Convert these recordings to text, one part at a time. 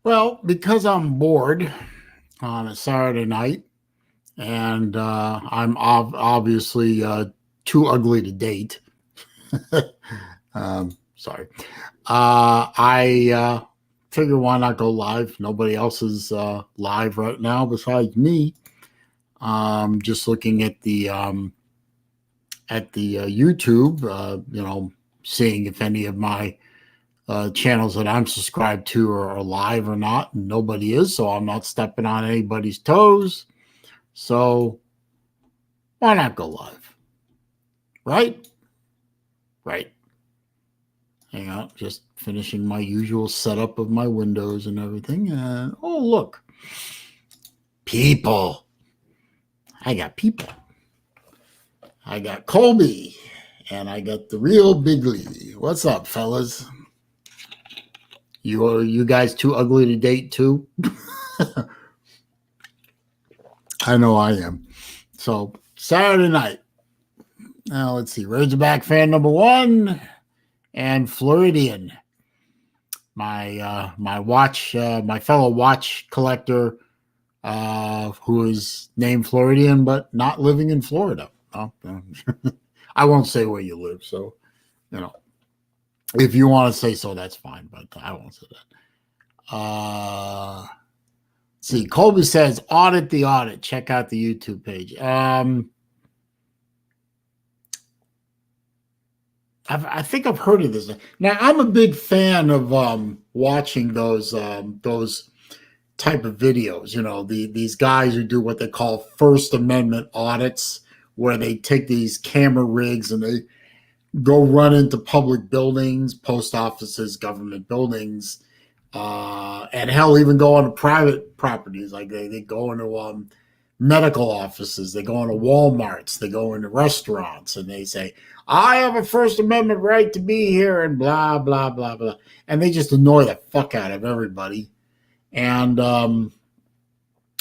Well, because I'm bored on a Saturday night, and I'm obviously too ugly to date. Sorry. I figure why not go live? Nobody else is live right now besides me. Just looking at the YouTube, seeing if any of my channels that I'm subscribed to are live or not, and nobody is, so I'm not stepping on anybody's toes. So why not go live? Right? Right. Hang on, just finishing my usual setup of my windows and everything. And oh, look, people. I got people. I got Colby, and I got the real Bigley. What's up, fellas? You guys too ugly to date too? I know I am. So Saturday night. Now let's see. Razorback fan number one and Floridian. My fellow watch collector, who is named Floridian but not living in Florida. Oh, I won't say where you live, so you know if you want to say so, that's fine, but I won't say that. See, Colby says audit the audit. Check out the YouTube page. I think I've heard of this. Now I'm a big fan of watching those type of videos. You know, these guys who do what they call First Amendment audits, where they take these camera rigs and they go run into public buildings, post offices, government buildings, and hell, even go on to private properties. Like they go into medical offices, they go into Walmarts, they go into restaurants, and they say, I have a First Amendment right to be here, and blah, blah, blah, blah. And they just annoy the fuck out of everybody. And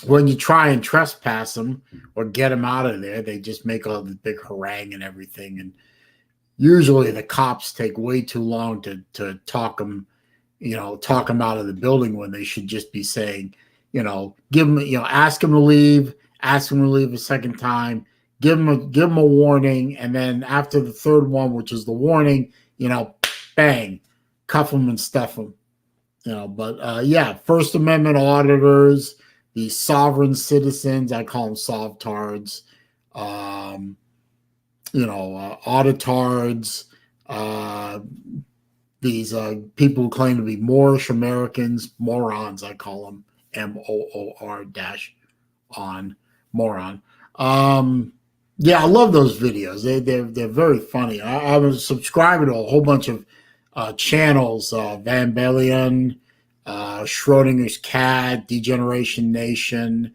when you try and trespass them or get them out of there, they just make all the big harangue and everything. And usually the cops take way too long to talk them, talk them out of the building when they should just be saying, give them, ask them to leave, ask them to leave a second time, give them a warning, and then after the third one, which is the warning, bang, cuff them and stuff them. But yeah, First Amendment auditors, the sovereign citizens, I call them sovtards, um, auditards, uh, these people who claim to be Moorish Americans, morons, I call them, MOOR dash on moron. Yeah, I love those videos. They're very funny. I was subscribing to a whole bunch of channels, Van Bellion, Schrodinger's Cat, Degeneration Nation,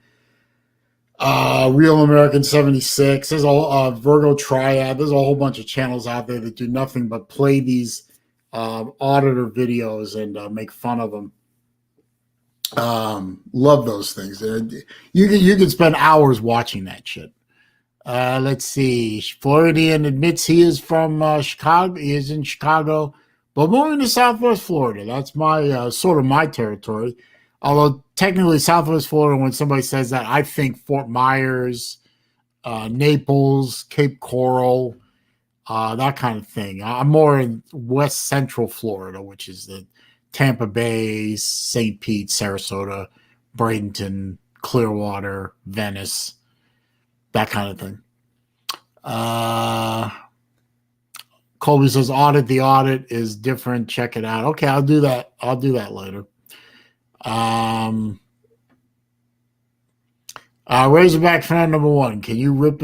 Real American 76. There's a Virgo Triad. There's a whole bunch of channels out there that do nothing but play these auditor videos and make fun of them. Love those things. You can spend hours watching that shit. Let's see. Floridian admits he is from Chicago. He is in Chicago, but moving to Southwest Florida. That's my sort of my territory. Although technically Southwest Florida, when somebody says that, I think Fort Myers, Naples, Cape Coral, that kind of thing. I'm more in West Central Florida, which is the Tampa Bay, St. Pete, Sarasota, Bradenton, Clearwater, Venice, that kind of thing. Colby says audit the audit is different. Check it out. Okay, I'll do that. I'll do that later. Razorback fan number one. Can you rip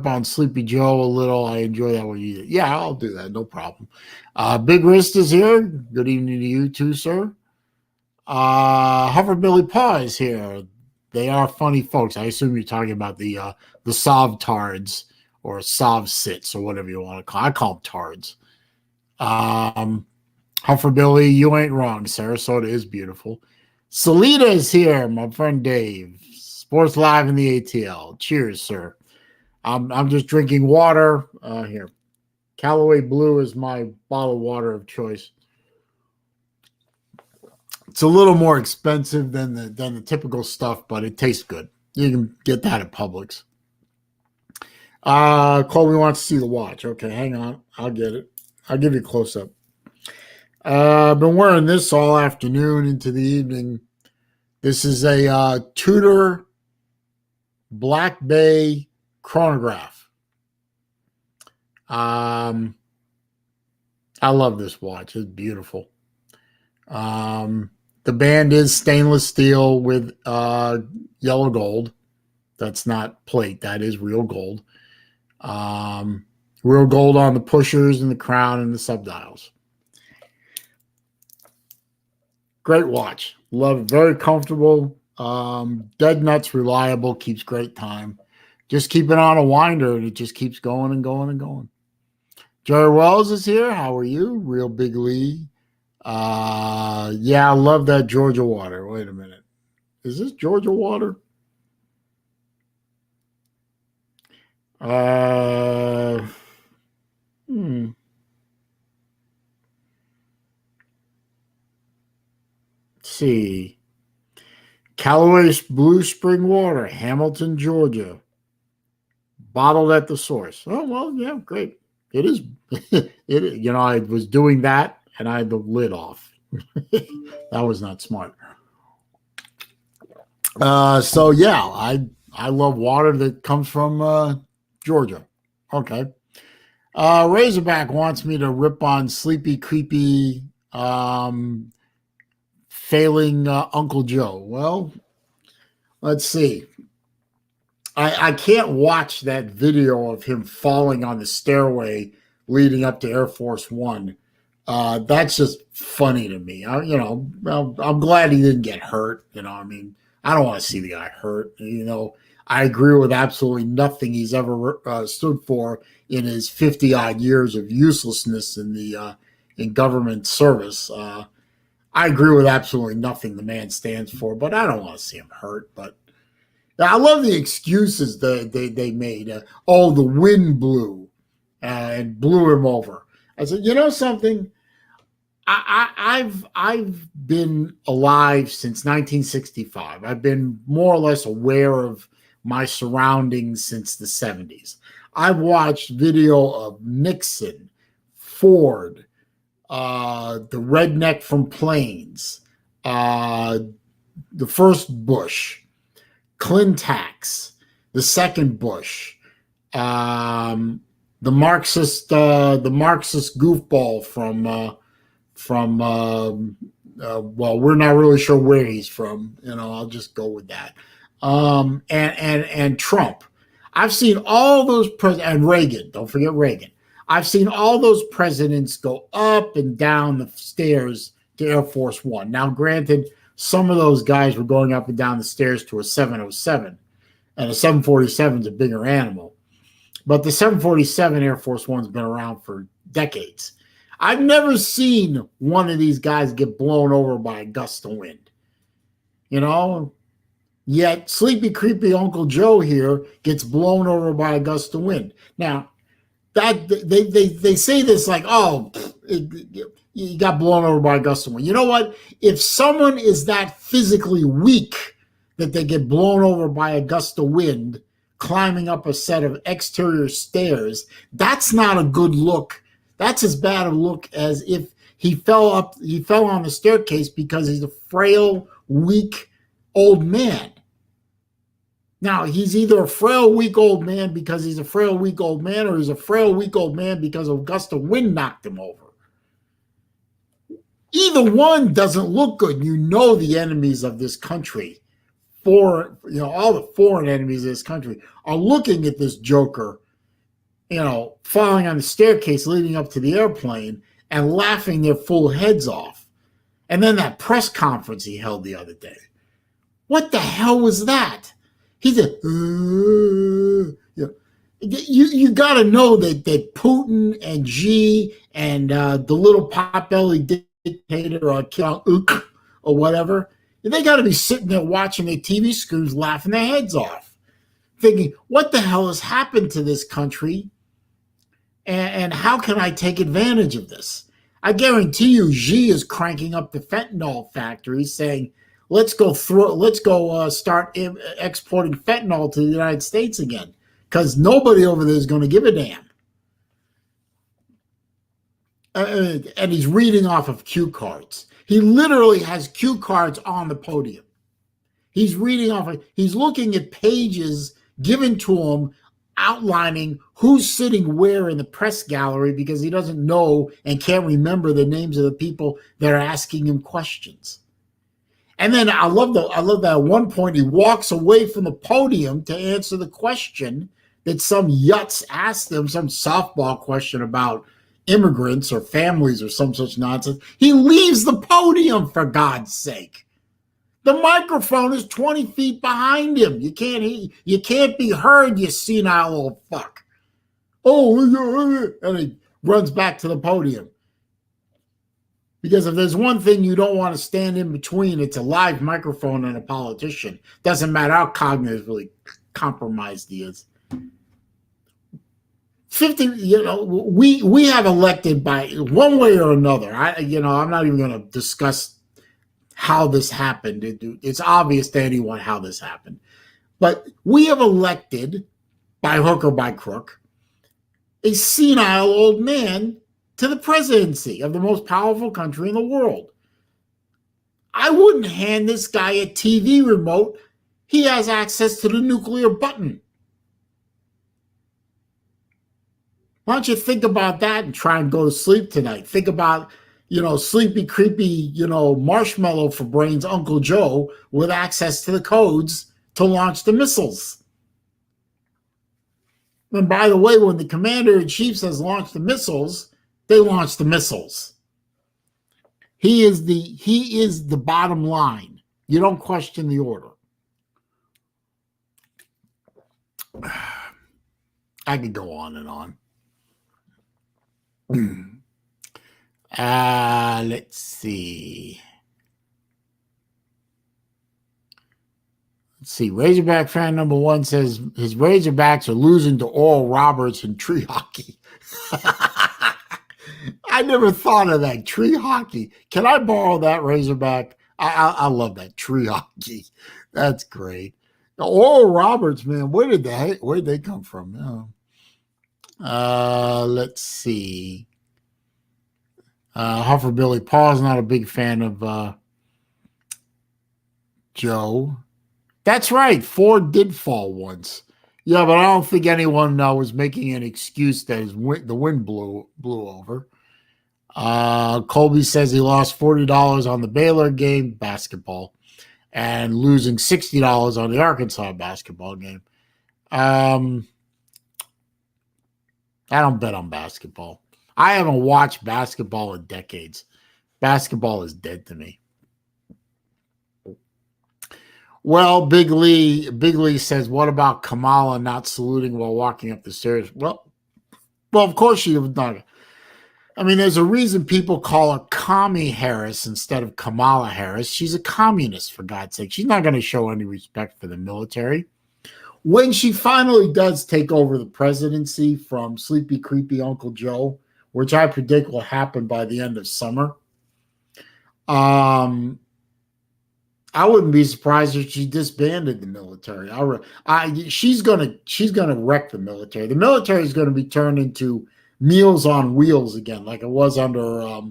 on Sleepy Joe a little? I enjoy that when you do. Yeah, I'll do that. No problem. Big Wrist is here. Good evening to you too, sir. Hufferbilly Paw is here. They are funny folks. I assume you're talking about the Sovtards or Sovsits or whatever you want to call. I call them tards. Hufferbilly, you ain't wrong. Sarasota is beautiful. Salita is here, my friend Dave. Sports Live in the ATL. Cheers, sir. I'm just drinking water. Here, Callaway Blue is my bottled water of choice. It's a little more expensive than the typical stuff, but it tastes good. You can get that at Publix. Colby wants to see the watch. Okay, hang on. I'll get it. I'll give you a close up. I've been wearing this all afternoon into the evening. This is a Tudor Black Bay chronograph. I love this watch. It's beautiful. The band is stainless steel with yellow gold. That's not plate. That is real gold. Real gold on the pushers and the crown and the subdials. Great watch. Love it. Very comfortable. Dead nuts reliable. Keeps great time. Just keep it on a winder and it just keeps going and going and going. Jerry Wells is here. How are you? Real Big Lee. Yeah, I love that Georgia water. Wait a minute. Is this Georgia water? Let's see. Callaway's Blue Spring Water, Hamilton, Georgia. Bottled at the source. Oh, well, yeah, great. It is. I was doing that and I had the lid off. That was not smart. So yeah, I love water that comes from Georgia. Okay. Razorback wants me to rip on Sleepy Creepy failing Uncle Joe. Well, let's see. I can't watch that video of him falling on the stairway leading up to Air Force One. That's just funny to me. I'm glad he didn't get hurt. I mean, I don't want to see the guy hurt. I agree with absolutely nothing he's ever stood for in his 50-odd years of uselessness in government service. I agree with absolutely nothing the man stands for, but I don't want to see him hurt. But I love the excuses they made. The wind blew and blew him over. I said, you know something? I've been alive since 1965. I've been more or less aware of my surroundings since the 70s. I've watched video of Nixon, Ford, the redneck from Plains, the first Bush, Clintax, the second Bush, the Marxist goofball from we're not really sure where he's from. I'll just go with that. And Trump. I've seen all those and Reagan. Don't forget Reagan. I've seen all those presidents go up and down the stairs to Air Force One. Now, granted, some of those guys were going up and down the stairs to a 707, and a 747 is a bigger animal. But the 747 Air Force One's been around for decades. I've never seen one of these guys get blown over by a gust of wind. Yet Sleepy Creepy Uncle Joe here gets blown over by a gust of wind. Now, that they say this like, you got blown over by a gust of wind. You know what? If someone is that physically weak that they get blown over by a gust of wind climbing up a set of exterior stairs, that's not a good look. That's as bad a look as if he fell on the staircase because he's a frail, weak old man. Now, he's either a frail, weak old man because he's a frail, weak old man, or he's a frail, weak old man because a gust of wind knocked him over. Either one doesn't look good. The enemies of this country, all the foreign enemies of this country are looking at this joker, falling on the staircase leading up to the airplane and laughing their full heads off. And then that press conference he held the other day. What the hell was that? He said, you got to know that Putin and Xi and the little potbelly dictator or whatever, they got to be sitting there watching their TV screens laughing their heads off, thinking, what the hell has happened to this country? And how can I take advantage of this? I guarantee you, Xi is cranking up the fentanyl factories, saying, "Let's go start exporting fentanyl to the United States again," because nobody over there is going to give a damn. And he's reading off of cue cards. He literally has cue cards on the podium. He's reading off of, he's looking at pages given to him outlining who's sitting where in the press gallery because he doesn't know and can't remember the names of the people that are asking him questions. And then I love that at one point he walks away from the podium to answer the question that some yutz asked him, some softball question about immigrants or families or some such nonsense. He leaves the podium, for God's sake. The microphone is 20 feet behind him. You can't be heard, you senile old fuck. Oh, and he runs back to the podium. Because if there's one thing you don't want to stand in between, it's a live microphone and a politician. Doesn't matter how cognitively compromised he is. 50, we have elected by one way or another. I'm not even going to discuss how this happened. It's obvious to anyone how this happened. But we have elected, by hook or by crook, a senile old man to the presidency of the most powerful country in the world. I wouldn't hand this guy a TV remote. He has access to the nuclear button. Why don't you think about that and try and go to sleep tonight? Think about, sleepy, creepy, marshmallow for brains Uncle Joe with access to the codes to launch the missiles. And by the way, when the commander-in-chief says launch the missiles, they launch the missiles. He is the bottom line. You don't question the order. I could go on and on. Let's see. Razorback fan number 1 says his Razorbacks are losing to Oral Roberts in tree hockey. I never thought of that. Tree hockey. Can I borrow that, Razorback? I love that. Tree hockey. That's great. Oral Roberts, man, where did they come from? Let's see. Huffer Billy Paul's not a big fan of Joe. That's right. Ford did fall once. Yeah, but I don't think anyone was making an excuse that the wind blew over. Colby says he lost $40 on the Baylor game, basketball, and losing $60 on the Arkansas basketball game. I don't bet on basketball. I haven't watched basketball in decades. Basketball is dead to me. Well, Big Lee says, what about Kamala not saluting while walking up the stairs? Well, of course she was not. I mean, there's a reason people call her Commie Harris instead of Kamala Harris. She's a communist, for God's sake. She's not going to show any respect for the military. When she finally does take over the presidency from sleepy, creepy Uncle Joe, which I predict will happen by the end of summer, I wouldn't be surprised if she disbanded the military. She's gonna wreck the military. The military is going to be turned into Meals on Wheels again, like it was under the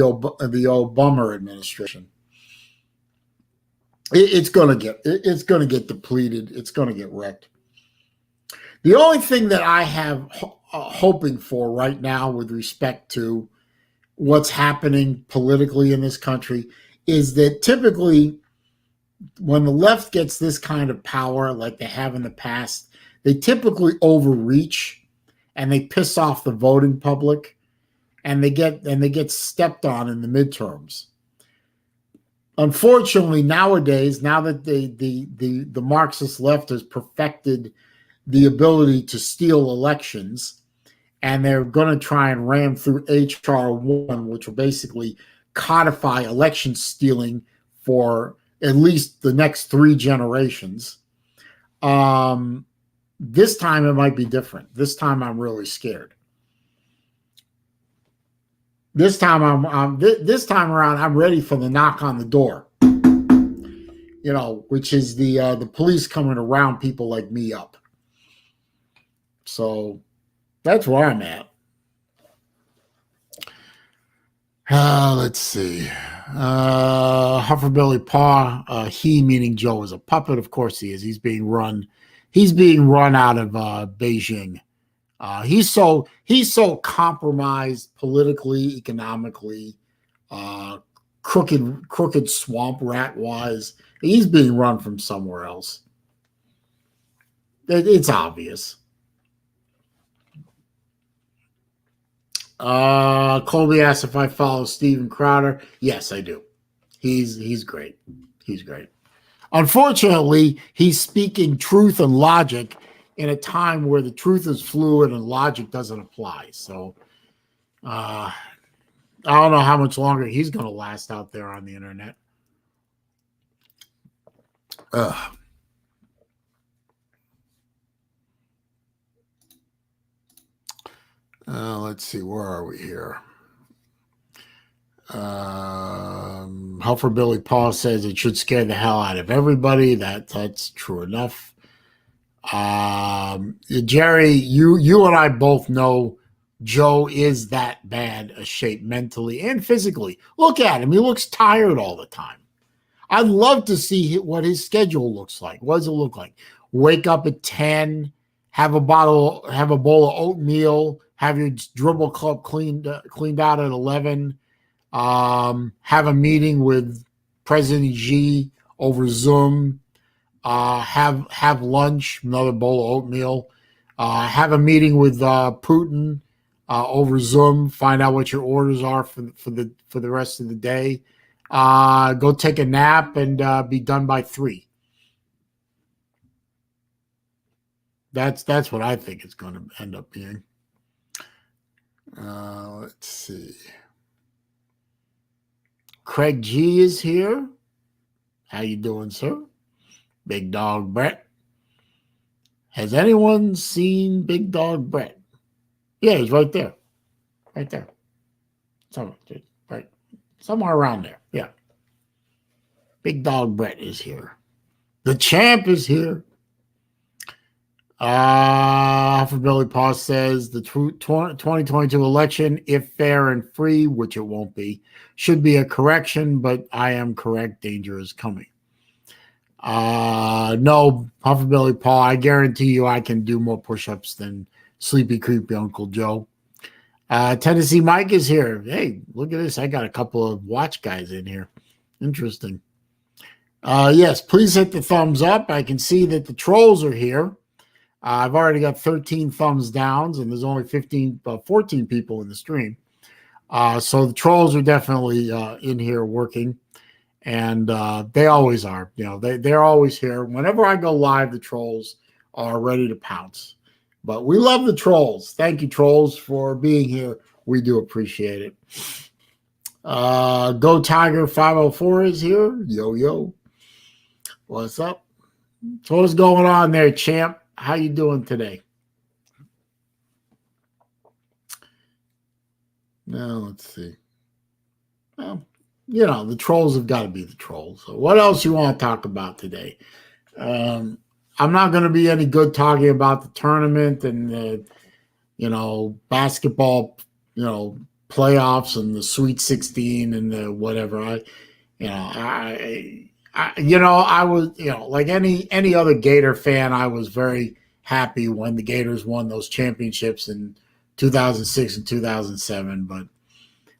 Obama administration. It's going to get depleted. It's going to get wrecked. The only thing that I have hoping for right now with respect to what's happening politically in this country is that typically when the left gets this kind of power like they have in the past, they typically overreach and they piss off the voting public and they get stepped on in the midterms. Unfortunately, nowadays, now that the Marxist left has perfected the ability to steal elections, and they're going to try and ram through H.R. 1, which will basically codify election stealing for at least the next 3 generations. This time it might be different. This time I'm really scared. This time this time around, I'm ready for the knock on the door. Which is the police coming to round people like me up. So that's where I'm at. Let's see. Hufferbilly Paw. He meaning Joe is a puppet. Of course he is. He's being run. He's being run out of Beijing. He's so compromised politically, economically, crooked swamp rat wise. He's being run from somewhere else. It's obvious. Colby asked if I follow Steven Crowder. Yes, I do. He's great. He's great. Unfortunately, he's speaking truth and logic in a time where the truth is fluid and logic doesn't apply. So I don't know how much longer he's going to last out there on the internet. Let's see. Where are we here? Helfer Billy Paul says it should scare the hell out of everybody. That's true enough. Jerry, you and I both know Joe is that bad a shape mentally and physically. Look at him. He looks tired all the time. I'd love to see what his schedule looks like. What does it look like? Wake up at 10, have a bowl of oatmeal, have your dribble club cleaned out at 11, have a meeting with President Xi over Zoom, have lunch, another bowl of oatmeal, have a meeting with Putin over Zoom, find out what your orders are for the rest of the day, go take a nap and be done by 3. That's what I think it's going to end up being. Let's see. Craig G is here. How you doing, sir? Big Dog Brett. Has anyone seen Big Dog Brett? Yeah, he's right there. Right there. Somewhere around there. Yeah. Big Dog Brett is here. The champ is here. For Billy Paul says the 2022 election, if fair and free, which it won't be, should be a correction, but I am correct. Danger is coming. No, Puffer Billy Paul, I guarantee you I can do more push-ups than Sleepy Creepy Uncle Joe. Tennessee Mike is here. Hey, look at this. I got a couple of watch guys in here. Interesting. Yes, please hit the thumbs up. I can see that the trolls are here. I've already got 13 thumbs downs, and there's only 14 people in the stream. So the trolls are definitely in here working, and they always are. They're always here. Whenever I go live, the trolls are ready to pounce. But we love the trolls. Thank you, trolls, for being here. We do appreciate it. Go Tiger 504 is here. Yo. What's up? So what's going on there, champ? How you doing today? Now, let's see. Well, the trolls have got to be the trolls. So what else you want to talk about today? I'm not going to be any good talking about the tournament and the, basketball, playoffs and the Sweet 16 and the whatever. I was, like any other Gator fan, I was very happy when the Gators won those championships in 2006 and 2007. But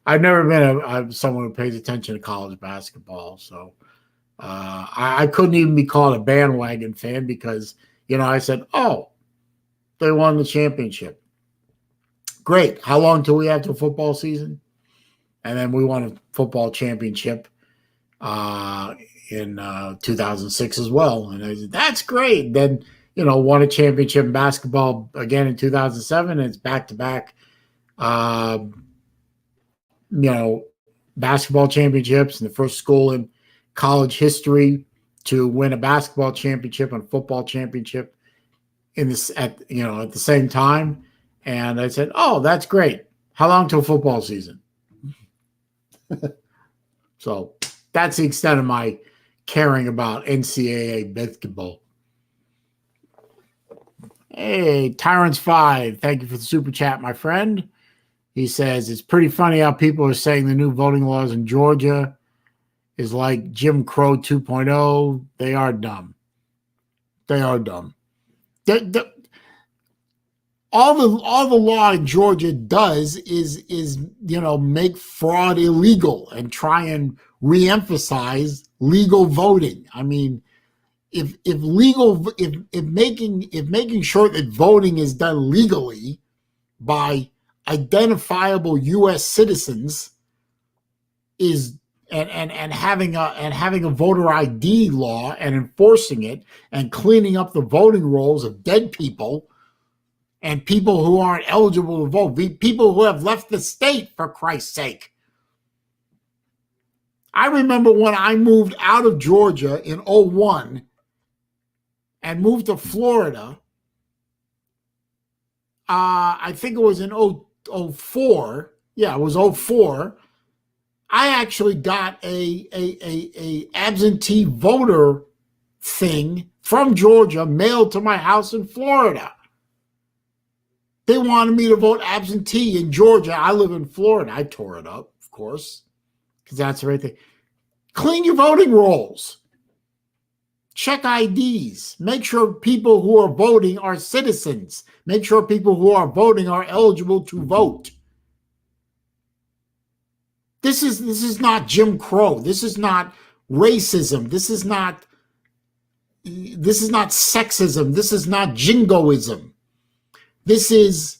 I've never been someone who pays attention to college basketball. So I couldn't even be called a bandwagon fan because, I said, oh, they won the championship. Great. How long till we have the football season? And then we won a football championship in 2006 as well. And I said, that's great. Then, won a championship in basketball again in 2007. And it's back-to-back, basketball championships, and the first school in college history to win a basketball championship and a football championship at the same time. And I said, oh, that's great. How long till football season? So that's the extent of my caring about NCAA basketball. Hey, Tyrants5, thank you for the super chat, my friend. He says, it's pretty funny how people are saying the new voting laws in Georgia is like Jim Crow 2.0. They are dumb. They are dumb. All the law in Georgia does is make fraud illegal and try and reemphasize legal voting. I mean, if making sure that voting is done legally by identifiable U.S. citizens is and having a voter ID law and enforcing it and cleaning up the voting rolls of dead people and people who aren't eligible to vote, people who have left the state, for Christ's sake. I remember when I moved out of Georgia in 2001 and moved to Florida. I think it was in 2004. Yeah, it was 2004. I actually got a absentee voter thing from Georgia mailed to my house in Florida. They wanted me to vote absentee in Georgia. I live in Florida. I tore it up, of course, because that's the right thing. Clean your voting rolls. Check IDs. Make sure people who are voting are citizens. Make sure people who are voting are eligible to vote. This is not Jim Crow. This is not racism. This is not sexism. This is not jingoism. This is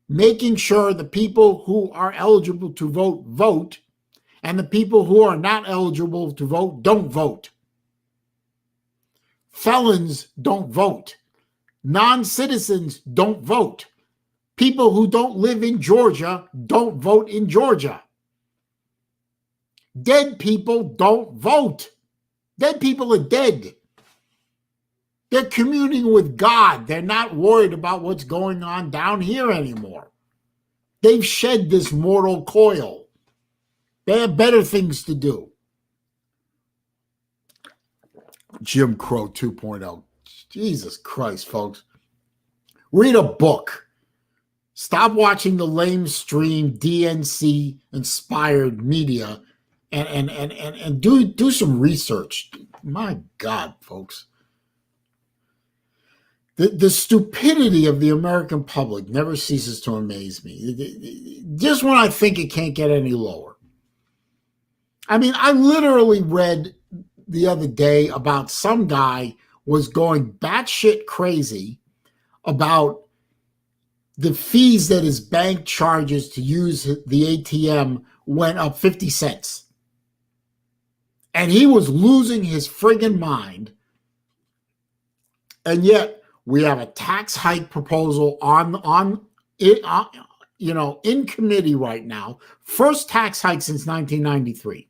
making sure the people who are eligible to vote, vote, and the people who are not eligible to vote, don't vote. Felons don't vote. Non-citizens don't vote. People who don't live in Georgia don't vote in Georgia. Dead people don't vote. Dead people are dead. They're communing with God. They're not worried about what's going on down here anymore. They've shed this mortal coil. They have better things to do. Jim Crow 2.0. Jesus Christ, folks. Read a book. Stop watching the lamestream DNC inspired media and do some research. My God, folks. The stupidity of the American public never ceases to amaze me. Just when I think it can't get any lower. I mean, I literally read the other day about some guy was going batshit crazy about the fees that his bank charges to use the ATM went up 50 cents. And he was losing his friggin' mind. And yet we have a tax hike proposal in committee right now. First tax hike since 1993.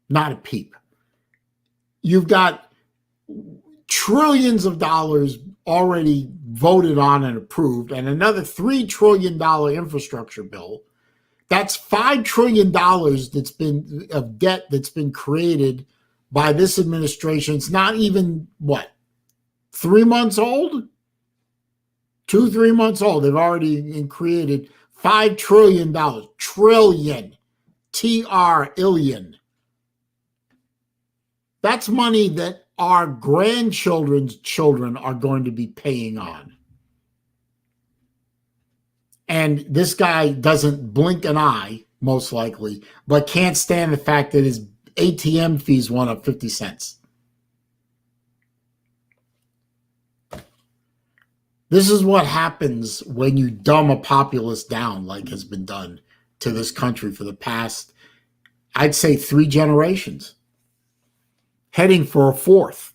Not a peep. You've got trillions of dollars already voted on and approved, and another $3 trillion infrastructure bill. That's $5 trillion that's been of debt that's been created by this administration. It's not even 3 months old? 2-3 months old. They've already created $5 trillion. Trillion. T-R-illion. That's money that our grandchildren's children are going to be paying on. And this guy doesn't blink an eye, most likely, but can't stand the fact that his ATM fees went up 50 cents. This is what happens when you dumb a populace down like has been done to this country for the past, I'd say, 3 generations. Heading for a 4th.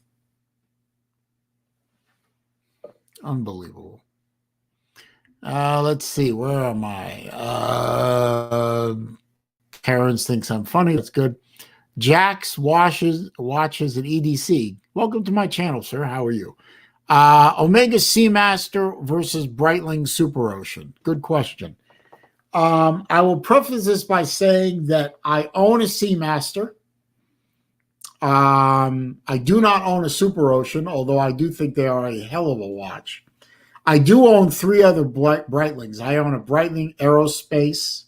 Unbelievable. Let's see. Where am I? Terrence thinks I'm funny. That's good. Jax watches at EDC. Welcome to my channel, sir. How are you? Omega Seamaster versus Breitling Super Ocean. Good question. I will preface this by saying that I own a Seamaster. I do not own a Super Ocean, although I do think they are a hell of a watch. I do own three other Breitlings. I own a Breitling Aerospace.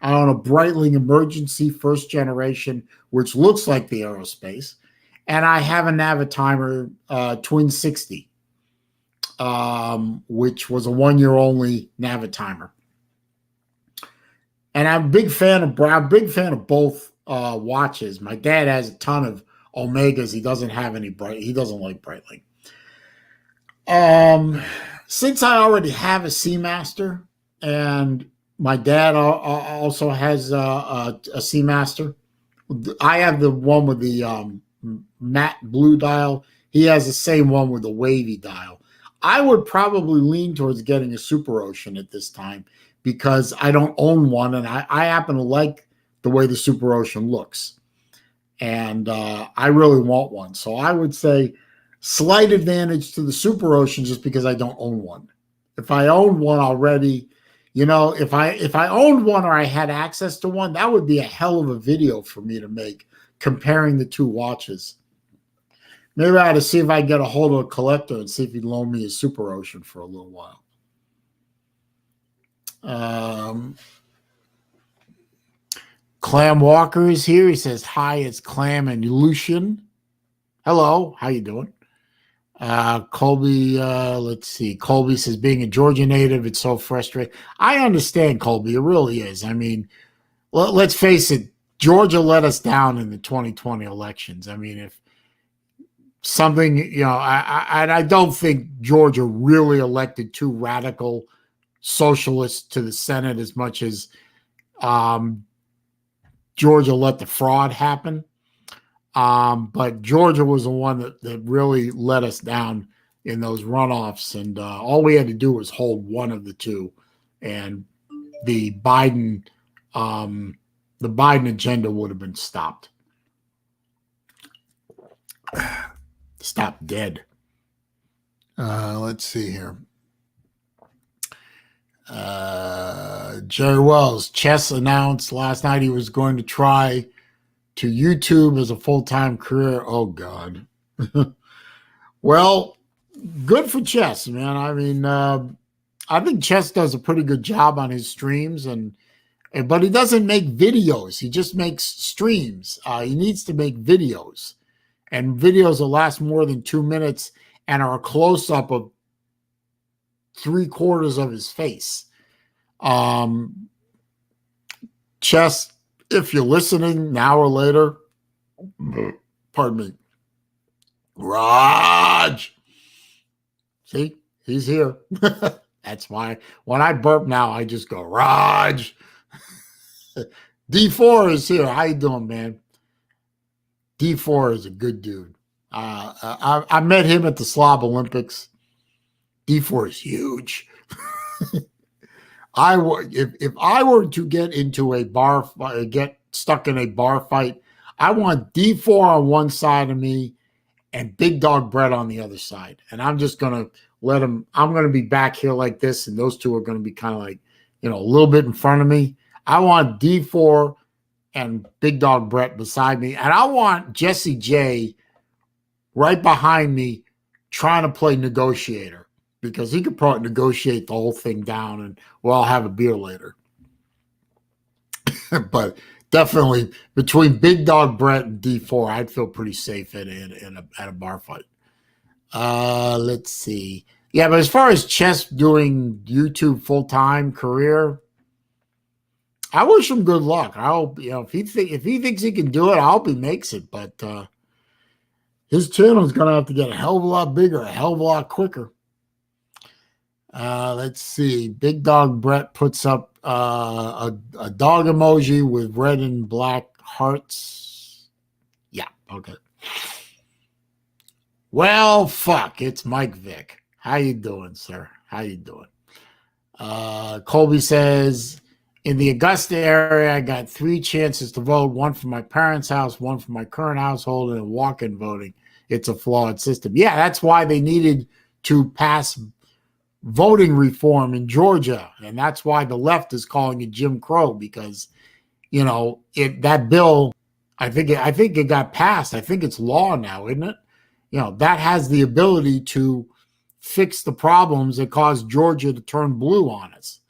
I own a Breitling Emergency first generation, which looks like the Aerospace. And I have a Navitimer Twin 60, which was a 1 year only Navitimer. And I'm a big fan of both watches. My dad has a ton of Omegas. He doesn't have any he doesn't like Breitling. Since I already have a Seamaster, and my dad also has a Seamaster, I have the one with the matte blue dial. He has the same one with the wavy dial. I would probably lean towards getting a Super Ocean at this time because I don't own one, and I happen to like the way the Super Ocean looks. And I really want one. So I would say slight advantage to the Super Ocean just because I don't own one. If I owned one already, if I owned one or I had access to one, that would be a hell of a video for me to make comparing the two watches. Maybe I ought to see if I can get a hold of a collector and see if he'd loan me a Super Ocean for a little while. Clam Walker is here. He says, hi, it's Clam and Lucian. Hello, how you doing? Colby, let's see. Colby says, being a Georgia native, it's so frustrating. I understand, Colby. It really is. I mean, let's face it. Georgia let us down in the 2020 elections. I mean, if something, I don't think Georgia really elected two radical socialists to the Senate as much as Georgia let the fraud happen. But Georgia was the one that really let us down in those runoffs. And all we had to do was hold one of the two. And the Biden agenda would have been stopped. Stopped dead. Let's see here. Jerry Wells, Chess announced last night he was going to try to YouTube as a full-time career. Oh, God. Well, good for Chess, man. I mean, I think Chess does a pretty good job on his streams, but he doesn't make videos. He just makes streams. He needs to make videos, and videos will last more than 2 minutes and are a close-up of 3/4 of his face. Chess, if you're listening now or later, pardon me, Raj. See, he's here. That's why when I burp now, I just go, Raj. D4 is here. How you doing, man? D4 is a good dude. I met him at the Slob Olympics. D4 is huge. If I were to get into a bar, get stuck in a bar fight, I want D4 on one side of me and Big Dog Brett on the other side. And I'm just going to let him, I'm going to be back here like this. And those two are going to be kind of like, a little bit in front of me. I want D4 and Big Dog Brett beside me. And I want Jesse J right behind me trying to play negotiator, because he could probably negotiate the whole thing down and we'll all have a beer later. But definitely between Big Dog Brett and D4, I'd feel pretty safe at a bar fight. Let's see. Yeah, but as far as Chess doing YouTube full-time career, I wish him good luck. I hope, if he thinks he can do it, I hope he makes it. But his channel is going to have to get a hell of a lot bigger, a hell of a lot quicker. Let's see. Big Dog Brett puts up a dog emoji with red and black hearts. Yeah, okay. Well, fuck. It's Mike Vick. How you doing, sir? How you doing? Colby says, in the Augusta area, I got 3 chances to vote, one for my parents' house, one for my current household, and walk-in voting. It's a flawed system. Yeah, that's why they needed to pass voting reform in Georgia, and that's why the left is calling it Jim Crow, because that bill, I think it got passed. I think it's law now, isn't it? That has the ability to fix the problems that caused Georgia to turn blue on us.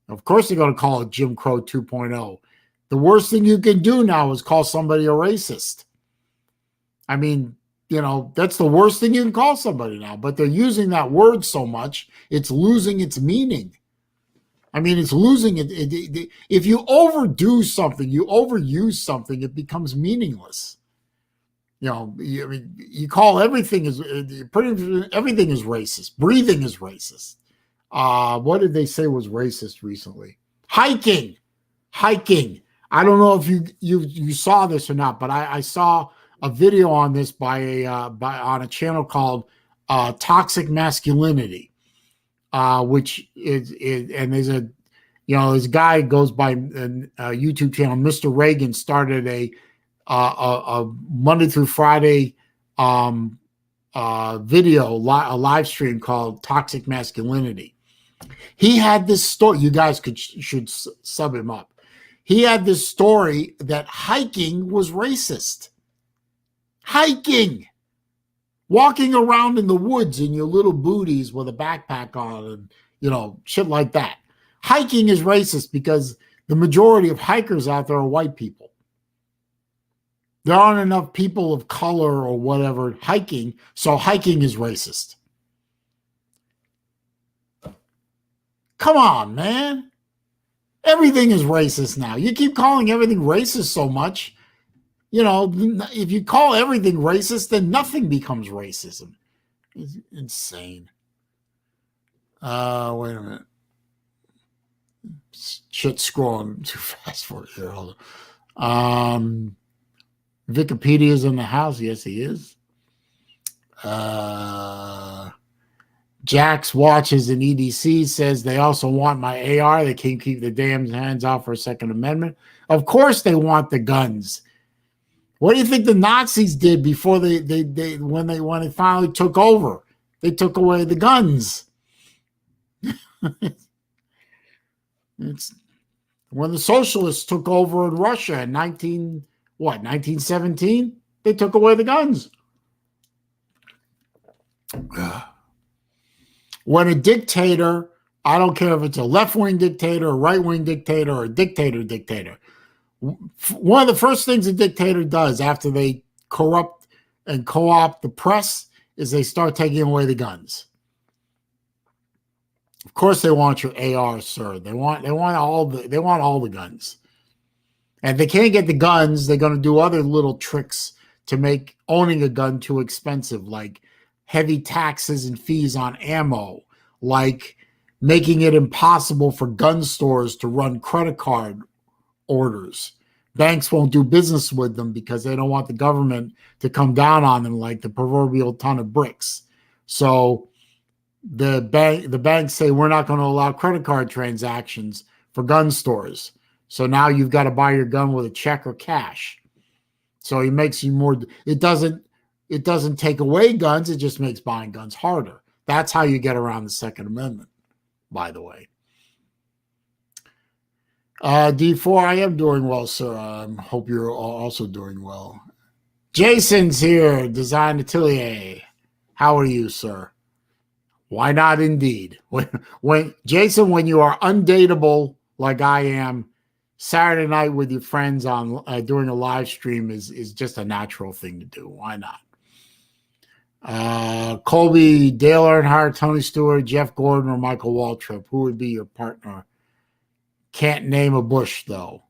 Of course, they're going to call it Jim Crow 2.0. The worst thing you can do now is call somebody a racist. I mean, that's the worst thing you can call somebody now, but they're using that word so much, it's losing its meaning. I mean, it's losing it. If you overdo something, you overuse something, it becomes meaningless. You call everything everything is racist. Breathing is racist. What did they say was racist recently? Hiking. I don't know if you saw this or not, but I saw a video on this on a channel called Toxic Masculinity, which is and there's a this guy goes by a YouTube channel. Mr. Reagan started a Monday through Friday video, a live stream called Toxic Masculinity. He had this story. You guys should sub him up. He had this story that hiking was racist. Hiking, walking around in the woods in your little booties with a backpack on, and shit like that. Hiking is racist because the majority of hikers out there are white people. There aren't enough people of color or whatever hiking, so hiking is racist. Come on, man. Everything is racist now. You keep calling everything racist so much. If you call everything racist, then nothing becomes racism. It's insane. Wait a minute. Shit scrolling too fast for it here. Hold on. Wikipedia's in the house. Yes, he is. Jax watches an EDC, says they also want my AR. They can't keep the damn hands off for a Second Amendment. Of course they want the guns. What do you think the Nazis did before when they finally took over? They took away the guns. It's when the socialists took over in Russia in 1917, they took away the guns. When a dictator, I don't care if it's a left-wing dictator, a right-wing dictator, or a dictator, one of the first things a dictator does after they corrupt and co-opt the press is they start taking away the guns. Of course, they want your AR, sir. They want all the guns. And if they can't get the guns, they're going to do other little tricks to make owning a gun too expensive, like heavy taxes and fees on ammo, like making it impossible for gun stores to run credit card orders. Banks won't do business with them because they don't want the government to come down on them like the proverbial ton of bricks. So the banks say we're not going to allow credit card transactions for gun stores. So now you've got to buy your gun with a check or cash. So it makes you more. It doesn't take away guns. It just makes buying guns harder. That's how you get around the Second Amendment, by the way. D4, I am doing well, sir. I hope you're also doing well. Jason's here, Design Atelier. How are you, sir? Why not indeed? When Jason, when you are undateable like I am, Saturday night with your friends on doing a live stream is just a natural thing to do. Why not? Colby, Dale Earnhardt, Tony Stewart, Jeff Gordon, or Michael Waltrip. Who would be your partner? Can't name a Bush, though.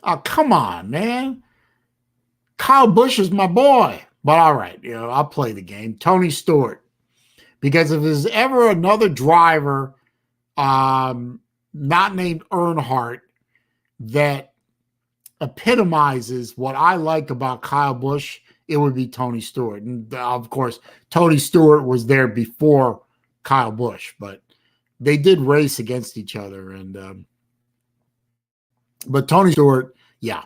Oh, come on, man. Kyle Busch is my boy. But all right, I'll play the game. Tony Stewart. Because if there's ever another driver not named Earnhardt that epitomizes what I like about Kyle Busch, it would be Tony Stewart. And of course, Tony Stewart was there before Kyle Busch, but they did race against each other. And but Tony Stewart, yeah.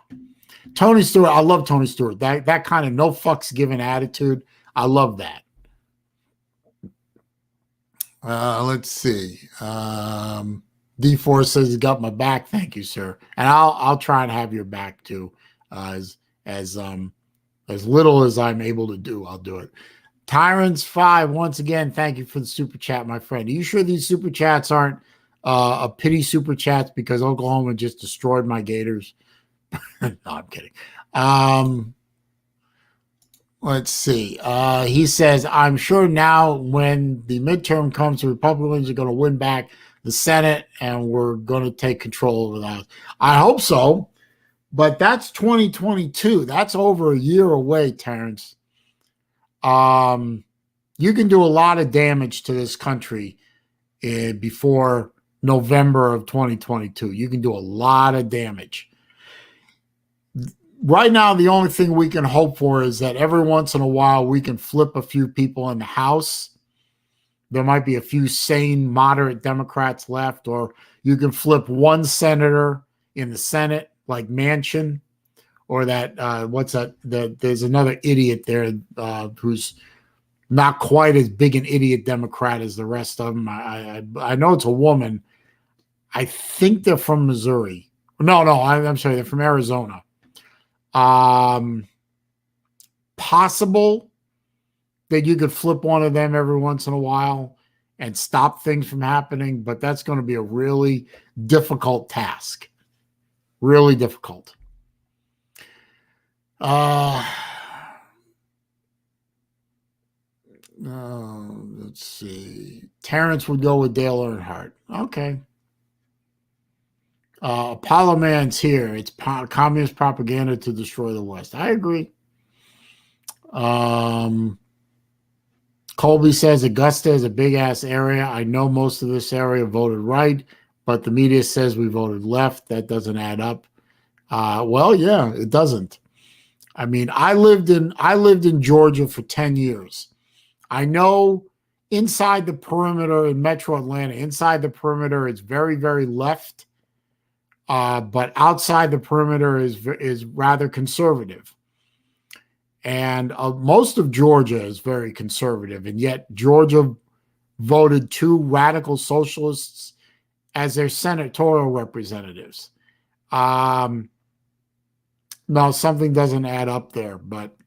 Tony Stewart, I love Tony Stewart. That kind of no fucks given attitude. I love that. Let's see. D4 says he got my back. Thank you, sir. And I'll try and have your back too. As as little as I'm able to do, I'll do it. Tyrants 5, once again, thank you for the super chat, my friend. Are you sure these super chats aren't a pity super chats because Oklahoma just destroyed my Gators? No, I'm kidding. Let's see. He says, I'm sure now when the midterm comes, the Republicans are going to win back the Senate and we're going to take control of the House. I hope so, but that's 2022. That's over a year away, Terrence. You can do a lot of damage to this country before November of 2022. You can do a lot of damage. Right now, the only thing we can hope for is that every once in a while we can flip a few people in the House. There might be a few sane, moderate Democrats left, or you can flip one senator in the Senate, like Manchin, or that what's that? There's another idiot there who's not quite as big an idiot Democrat as the rest of them. I know it's a woman. I think they're from Missouri. No, I'm sorry, they're from Arizona. Possible that you could flip one of them every once in a while and stop things from happening, but that's going to be a really difficult task. Really difficult. Let's see. Terrence would go with Dale Earnhardt. Okay. Apollo Man's here. It's communist propaganda to destroy the West. I agree. Colby says Augusta is a big-ass area. I know most of this area voted right, but the media says we voted left. That doesn't add up. Well, yeah, it doesn't. I mean, I lived in Georgia for 10 years. I know inside the perimeter in Metro Atlanta, inside the perimeter, it's very, very left. But outside the perimeter is rather conservative. And most of Georgia is very conservative. And yet Georgia voted 2 radical socialists as their senatorial representatives. No, something doesn't add up there, but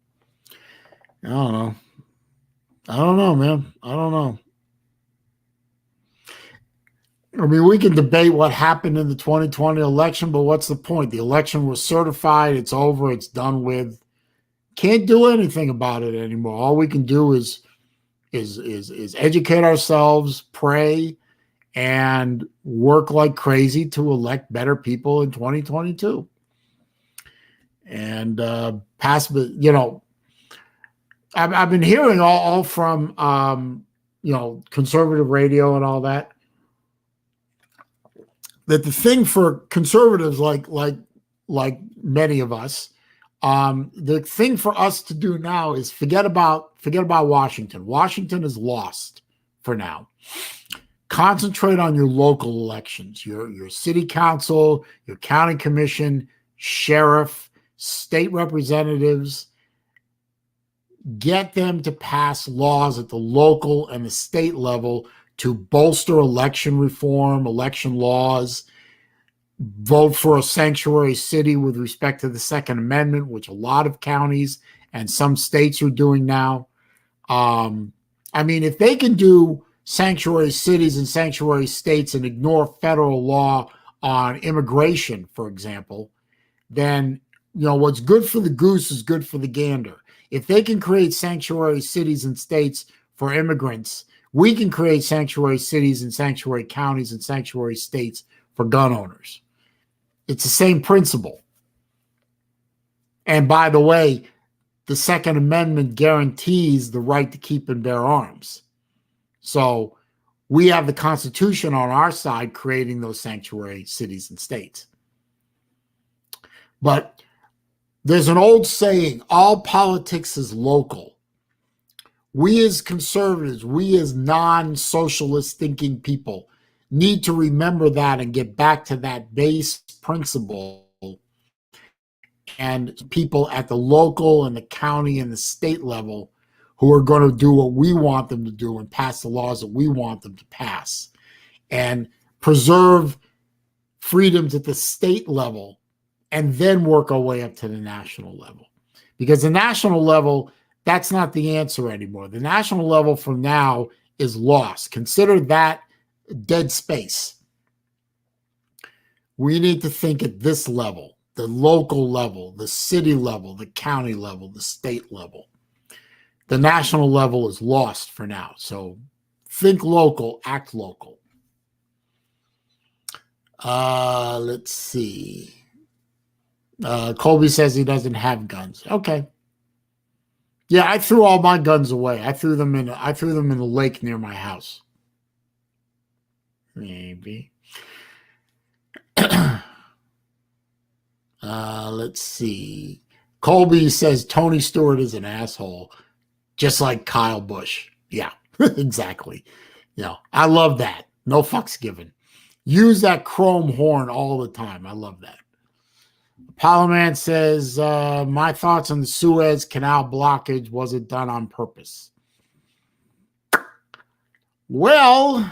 I don't know. I don't know, man. I don't know. I mean, we can debate what happened in the 2020 election, but what's the point? The election was certified. It's over. It's done with. Can't do anything about it anymore. All we can do is educate ourselves, pray, and work like crazy to elect better people in 2022. And pass, you know, I've been hearing all from conservative radio and all that. That the thing for conservatives like many of us, the thing for us to do now is forget about Washington. Washington is lost for now. Concentrate on your local elections, your city council, your county commission, sheriff, state representatives. Get them to pass laws at the local and the state level to bolster election reform, election laws, vote for a sanctuary city with respect to the Second Amendment, which a lot of counties and some states are doing now. I mean, if they can do sanctuary cities and sanctuary states and ignore federal law on immigration, for example, then, what's good for the goose is good for the gander. If they can create sanctuary cities and states for immigrants, we can create sanctuary cities and sanctuary counties and sanctuary states for gun owners. It's the same principle. And by the way, the Second Amendment guarantees the right to keep and bear arms. So we have the Constitution on our side creating those sanctuary cities and states. But there's an old saying, all politics is local. We as conservatives, we as non-socialist thinking people need to remember that and get back to that base principle. And people at the local and the county and the state level who are going to do what we want them to do and pass the laws that we want them to pass and preserve freedoms at the state level and then work our way up to the national level. Because the national level, that's not the answer anymore. The national level from now is lost. Consider that dead space. We need to think at this level, the local level, the city level, the county level, the state level. The national level is lost for now. So think local, act local. Let's see. Colby says he doesn't have guns. Okay. Yeah, I threw all my guns away. I threw them in the lake near my house. Maybe. Let's see. Colby says Tony Stewart is an asshole, just like Kyle Busch. Yeah, exactly. I love that. No fucks given. Use that chrome horn all the time. I love that. Apollo Man says, my thoughts on the Suez Canal blockage, was it done on purpose? Well,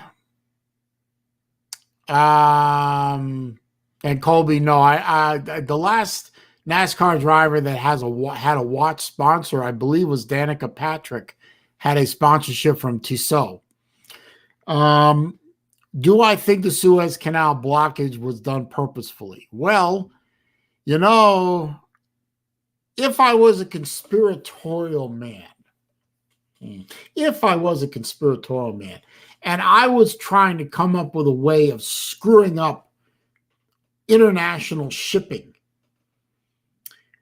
and Colby, no, I the last NASCAR driver that had a watch sponsor, I believe, was Danica Patrick, had a sponsorship from Tissot. Do I think the Suez Canal blockage was done purposefully? Well, if I was a conspiratorial man, and I was trying to come up with a way of screwing up international shipping,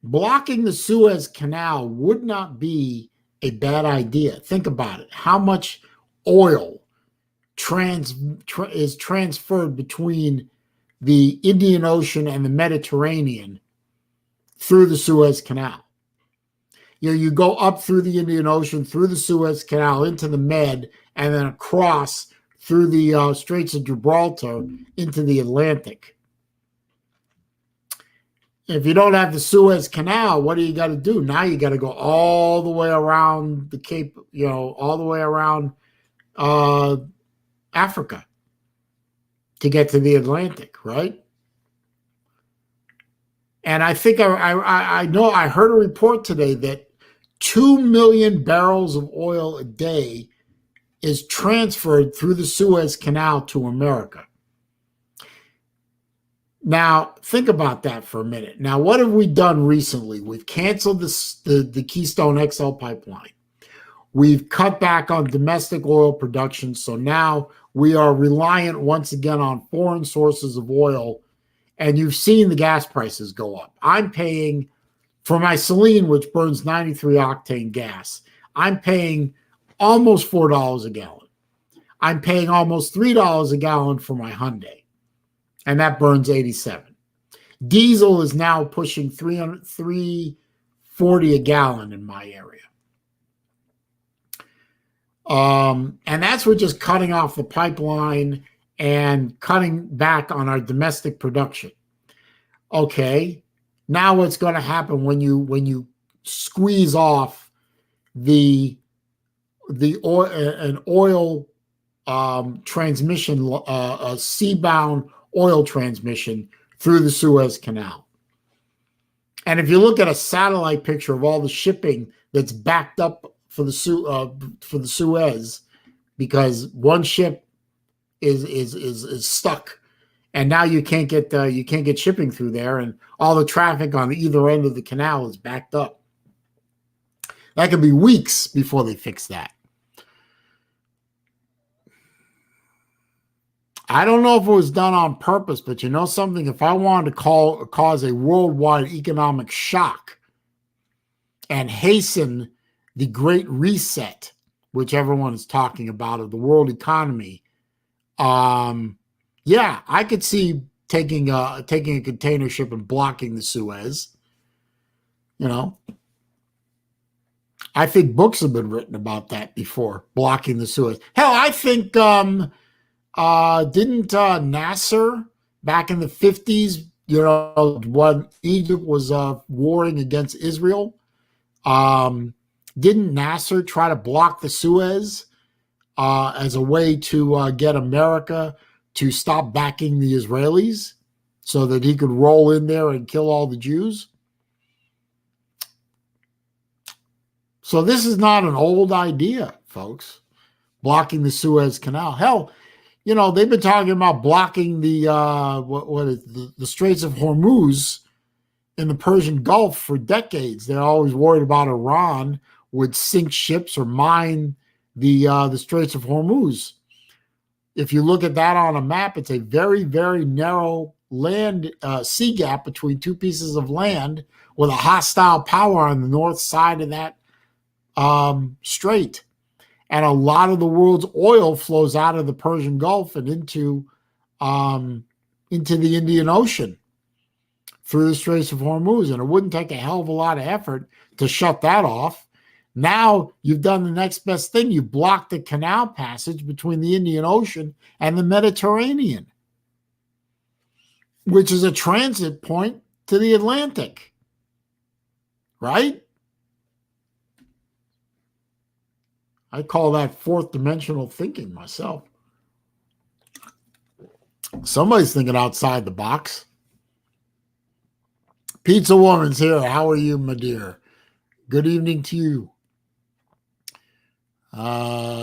blocking the Suez Canal would not be a bad idea. Think about it. How much oil is transferred between the Indian Ocean and the Mediterranean through the Suez Canal? You go up through the Indian Ocean, through the Suez Canal, into the Med, and then across through the Straits of Gibraltar into the Atlantic. If you don't have the Suez Canal, what do you got to do? Now you got to go all the way around the Cape, all the way around Africa to get to the Atlantic, right? And I think I know I heard a report today that 2 million barrels of oil a day is transferred through the Suez Canal to America. Now, think about that for a minute. Now, what have we done recently? We've canceled the Keystone XL pipeline. We've cut back on domestic oil production. So now we are reliant once again on foreign sources of oil. And you've seen the gas prices go up. I'm paying for my Celine, which burns 93 octane gas. I'm paying almost $4 a gallon. I'm paying almost $3 a gallon for my Hyundai, and that burns 87. Diesel is now pushing $340 a gallon in my area. And that's with just cutting off the pipeline and cutting back on our domestic production. Okay, now what's going to happen when you squeeze off the oil transmission, a seabound oil transmission through the Suez Canal? And if you look at a satellite picture of all the shipping that's backed up for the Suez, because one ship is stuck, and now you can't get shipping through there, and all the traffic on either end of the canal is backed up. That could be weeks before they fix that. I don't know if it was done on purpose, but you know something? If I wanted to cause a worldwide economic shock and hasten the Great Reset, which everyone is talking about, of the world economy, yeah, I could see taking a container ship and blocking the Suez. I think books have been written about that before, blocking the Suez. Hell, I think didn't Nasser back in the 50s, when Egypt was warring against Israel, Didn't Nasser try to block the Suez as a way to get America to stop backing the Israelis so that he could roll in there and kill all the Jews? So this is not an old idea, folks, blocking the Suez Canal. Hell, they've been talking about blocking the the Straits of Hormuz in the Persian Gulf for decades. They're always worried about Iran would sink ships or mine the Straits of Hormuz. If you look at that on a map, it's a very, very narrow land sea gap between two pieces of land with a hostile power on the north side of that strait. And a lot of the world's oil flows out of the Persian Gulf and into the Indian Ocean through the Straits of Hormuz. And it wouldn't take a hell of a lot of effort to shut that off. Now you've done the next best thing. You blocked the canal passage between the Indian Ocean and the Mediterranean, which is a transit point to the Atlantic, right? I call that fourth dimensional thinking myself. Somebody's thinking outside the box. Pizza Woman's here. How are you, my dear? Good evening to you.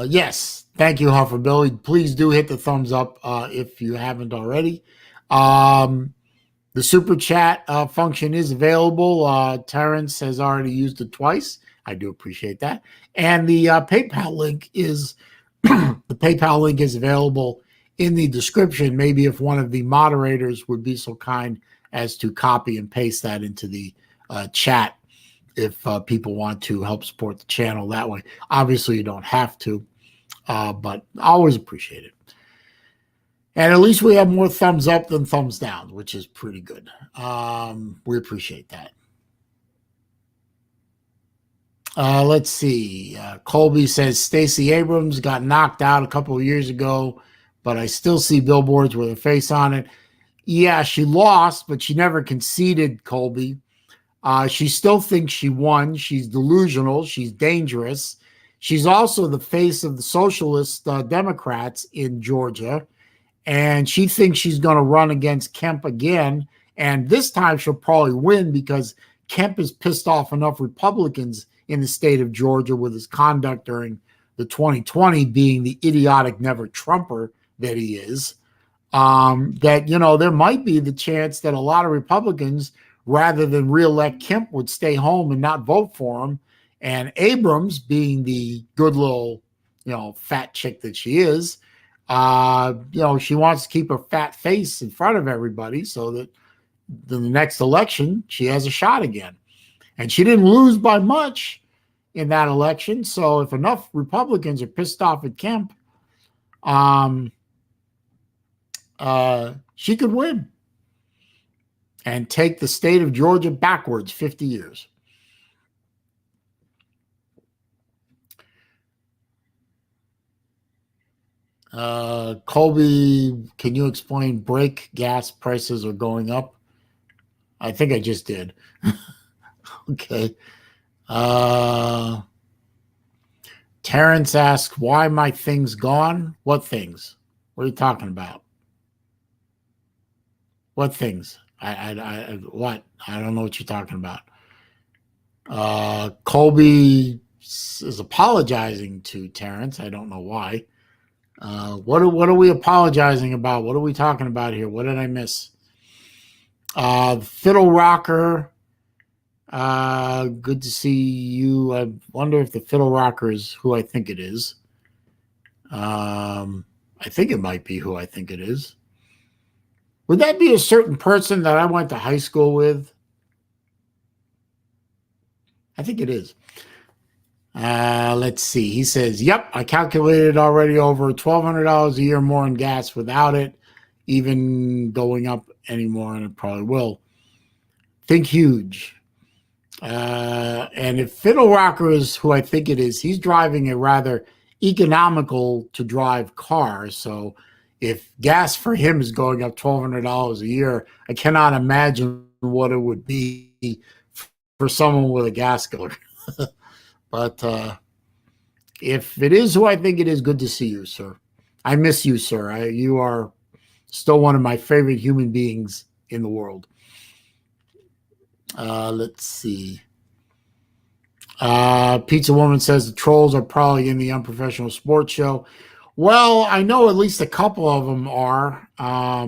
Yes, thank you, Huffer Billy. Please do hit the thumbs up if you haven't already. The super chat function is available. Terrence has already used it twice. I do appreciate that. And the PayPal link is available in the description. Maybe if one of the moderators would be so kind as to copy and paste that into the chat if people want to help support the channel that way. Obviously, you don't have to, but I always appreciate it. And at least we have more thumbs up than thumbs down, which is pretty good. We appreciate that. Let's see. Colby says Stacey Abrams got knocked out a couple of years ago, but I still see billboards with her face on it. Yeah, she lost, but she never conceded, Colby. She still thinks she won. She's delusional. She's dangerous. She's also the face of the socialist Democrats in Georgia, and she thinks she's going to run against Kemp again. And this time she'll probably win because Kemp has pissed off enough Republicans in the state of Georgia with his conduct during the 2020, being the idiotic never Trumper that he is, that, there might be the chance that a lot of Republicans, rather than reelect Kemp, would stay home and not vote for him. And Abrams, being the good little, fat chick that she is, she wants to keep her fat face in front of everybody so that the next election she has a shot again. And she didn't lose by much in that election. So if enough Republicans are pissed off at Kemp, she could win and take the state of Georgia backwards 50 years. Colby, can you explain brake gas prices are going up? I think I just did. Okay. Terrence asked, why my things gone? What things? What are you talking about? What things? What? I don't know what you're talking about. Colby is apologizing to Terrence. I don't know why. What are we apologizing about? What are we talking about here? What did I miss? Fiddle Rocker. Good to see you. I wonder if the Fiddle Rocker is who I think it is. I think it might be who I think it is. Would that be a certain person that I went to high school with? I think it is. Let's see. He says, yep, I calculated already over $1,200 a year more in gas without it even going up anymore, and it probably will. Think huge. And if Fiddle Rocker is who I think it is, he's driving a rather economical to drive car. So if gas for him is going up $1,200 a year, I cannot imagine what it would be for someone with a gas guzzler. But if it is who I think it is, good to see you, sir. I miss you, sir. You are still one of my favorite human beings in the world. Let's see. Pizza Woman says the trolls are probably in the unprofessional sports show. Well, I know at least a couple of them are. I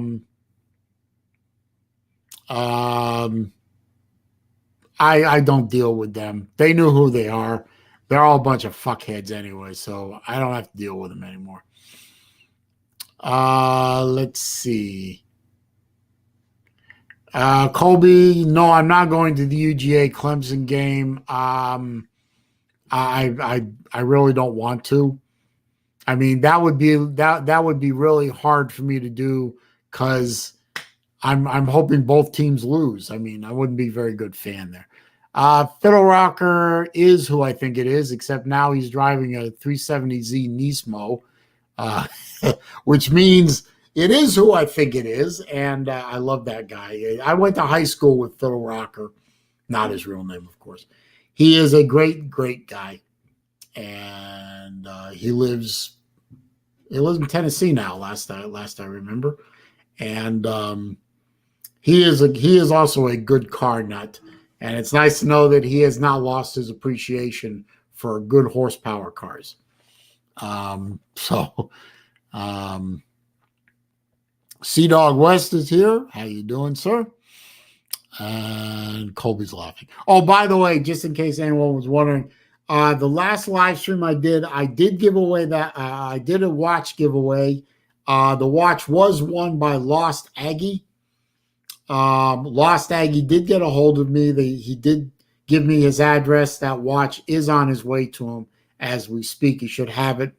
don't deal with them. They knew who they are. They're all a bunch of fuckheads anyway, so I don't have to deal with them anymore. Let's see. Colby, no, I'm not going to the UGA Clemson game. I really don't want to. I mean, that would be really hard for me to do because I'm hoping both teams lose. I mean, I wouldn't be a very good fan there. Fiddle Rocker is who I think it is, except now he's driving a 370Z Nismo, which means it is who I think it is, and I love that guy. I went to high school with Fiddle Rocker, not his real name, of course. He is a great, great guy, and he lives in Tennessee now. Last I remember, and he is also a good car nut, and it's nice to know that he has not lost his appreciation for good horsepower cars. Sea Dog West is here. How you doing, sir? And Colby's laughing. Oh, by the way, just in case anyone was wondering, the last live stream I did give away that I did a watch giveaway. The watch was won by Lost Aggie. Lost Aggie did get a hold of me. He did give me his address. That watch is on his way to him as we speak. He should have it.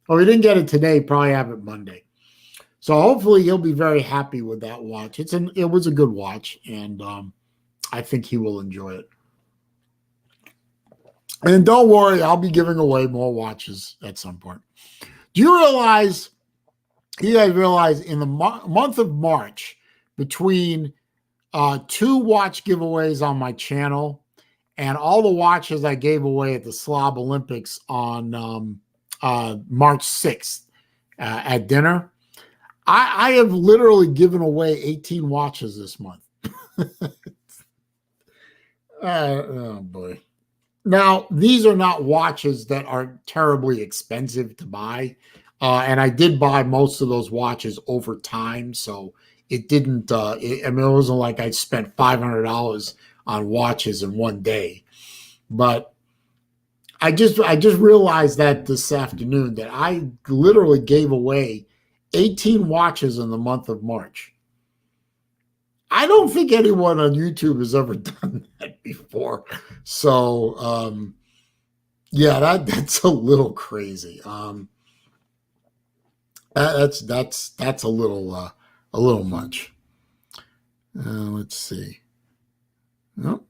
Oh, he didn't get it today. Probably have it Monday. So hopefully he'll be very happy with that watch. It was a good watch, and I think he will enjoy it. And don't worry, I'll be giving away more watches at some point. Do you guys realize in the month of March, between 2 watch giveaways on my channel and all the watches I gave away at the Slob Olympics on March 6th at dinner, I have literally given away 18 watches this month. Oh boy. Now, these are not watches that are terribly expensive to buy. And I did buy most of those watches over time. So it didn't, it wasn't like I spent $500 on watches in one day. But I just realized that this afternoon that I literally gave away 18 watches in the month of March. I don't think anyone on YouTube has ever done that before. So, yeah, that's a little crazy. That's a little much. Let's see. Nope.